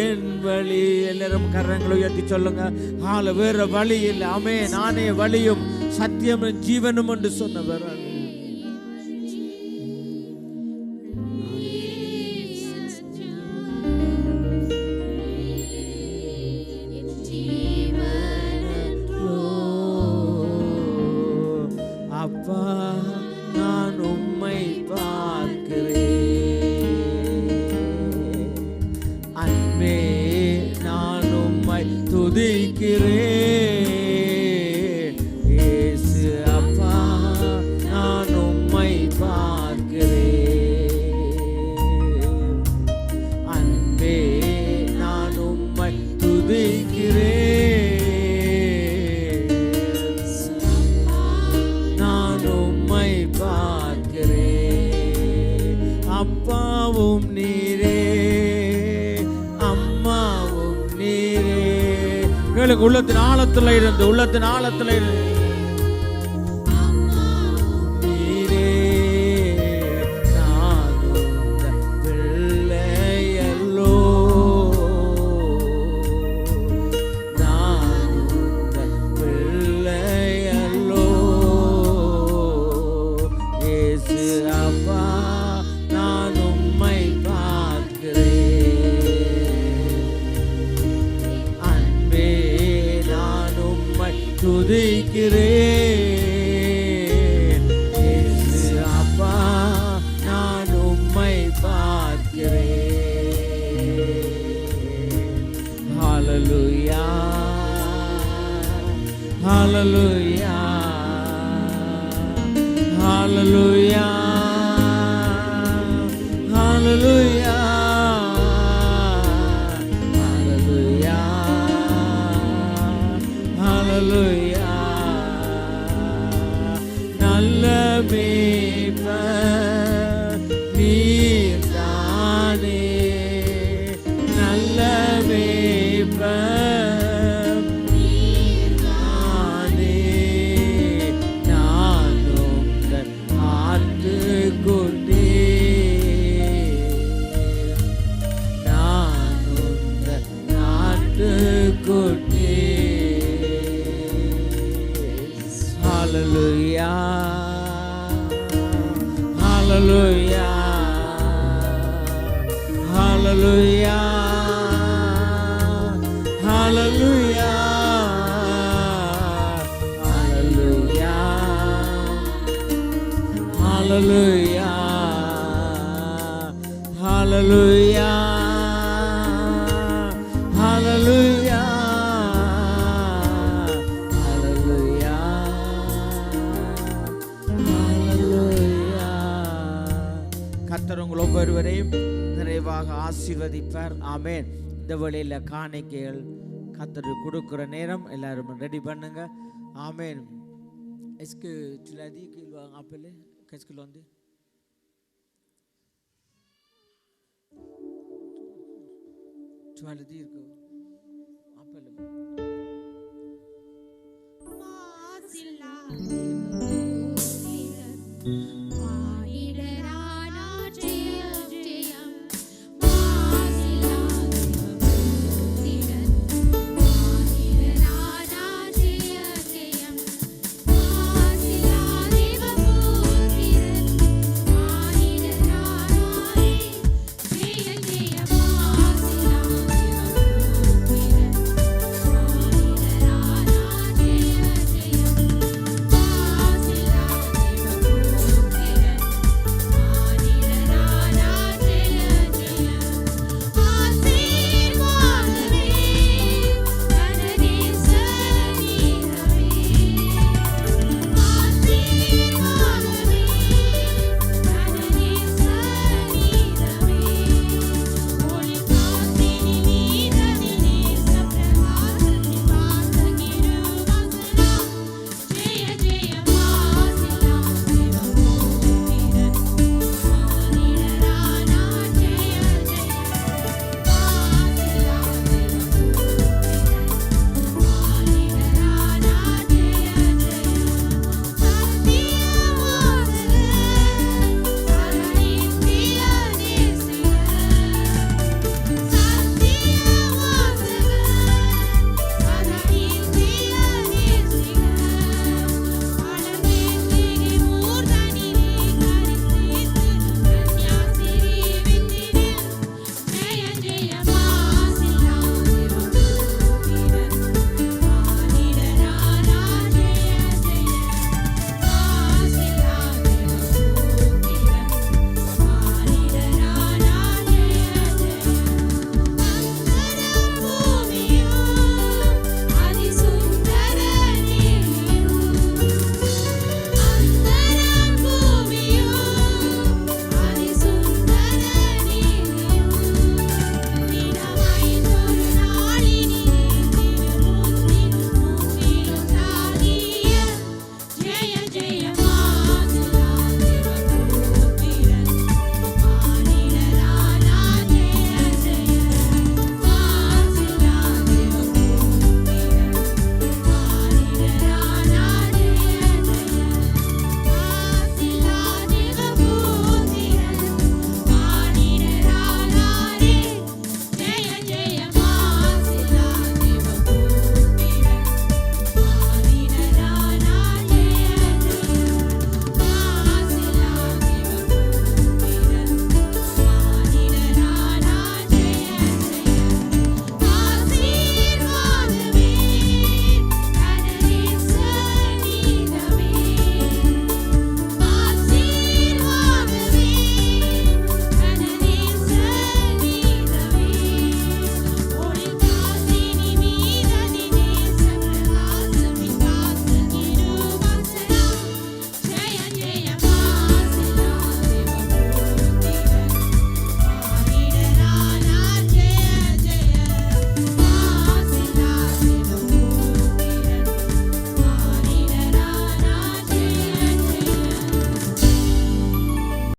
என் வழி. எல்லாரும் கரங்களை உயர்த்தி சொல்லுங்க. வேற வழி இல்லை. ஆமே, நானே வழியும் சத்தியமும் ஜீவனும் என்று சொன்னவர். அப்பா, நான் உம்மை பார்க்கிறேன், அன்பே நான் உம்மை துதிக்கிறேன். இயேசு அப்பா, நான் உம்மை பார்க்கிறேன், அன்பே நான் உம்மை துதிக்கிறேன். அப்பாவும் நீரே, அம்மாவும் நீரே. உங்களுக்கு உள்ளத்தின் ஆழத்துல இருந்து நீரே, நான் உந்தன் பிள்ளையல்லோ, நான் உந்தன் பிள்ளையல்லோ. இயேசு அப்பா, நான் உம்மை பார்க்கிறேன், அன்பே நான் உம்மை துதிக்கிறேன். இயேசு அப்பா, நான் உம்மை பார்க்கிறேன். ஹalleluya, ஹalleluya, ஹalleluya, ஹalleluya, ஹalleluya, ஹalleluya. நல்ல மேய்ப்பர் நீர்தானே, நல்ல மேய்ப்பர் நீர்தானே. நான் உந்தன் ஆட்டுக்குட்டி, நான் உந்தன் ஆட்டுக்குட்டி. ஹalleluya, ஹalleluya, ஹalleluya, ஹalleluya, ஹalleluya, ஹalleluya, ஹalleluya, ஹalleluya, ஹalleluya, ஹalleluya. கர்த்தர் உங்கள் ஒவ்வொருவரையும் நிறைவாக ஆசீர்வதிப்பார். ஆமென். இந்த வேளையில் காணிக்கைகள் கர்த்தருக்கு கொடுக்குற நேரம் எல்லாரும் ரெடி பண்ணுங்க. ஆமென். Est-ce que tu l'as dit qu'il va appeler? Qu'est-ce qu'ils l'ont dit? Tu vas le dire que appelle. மாசில்லா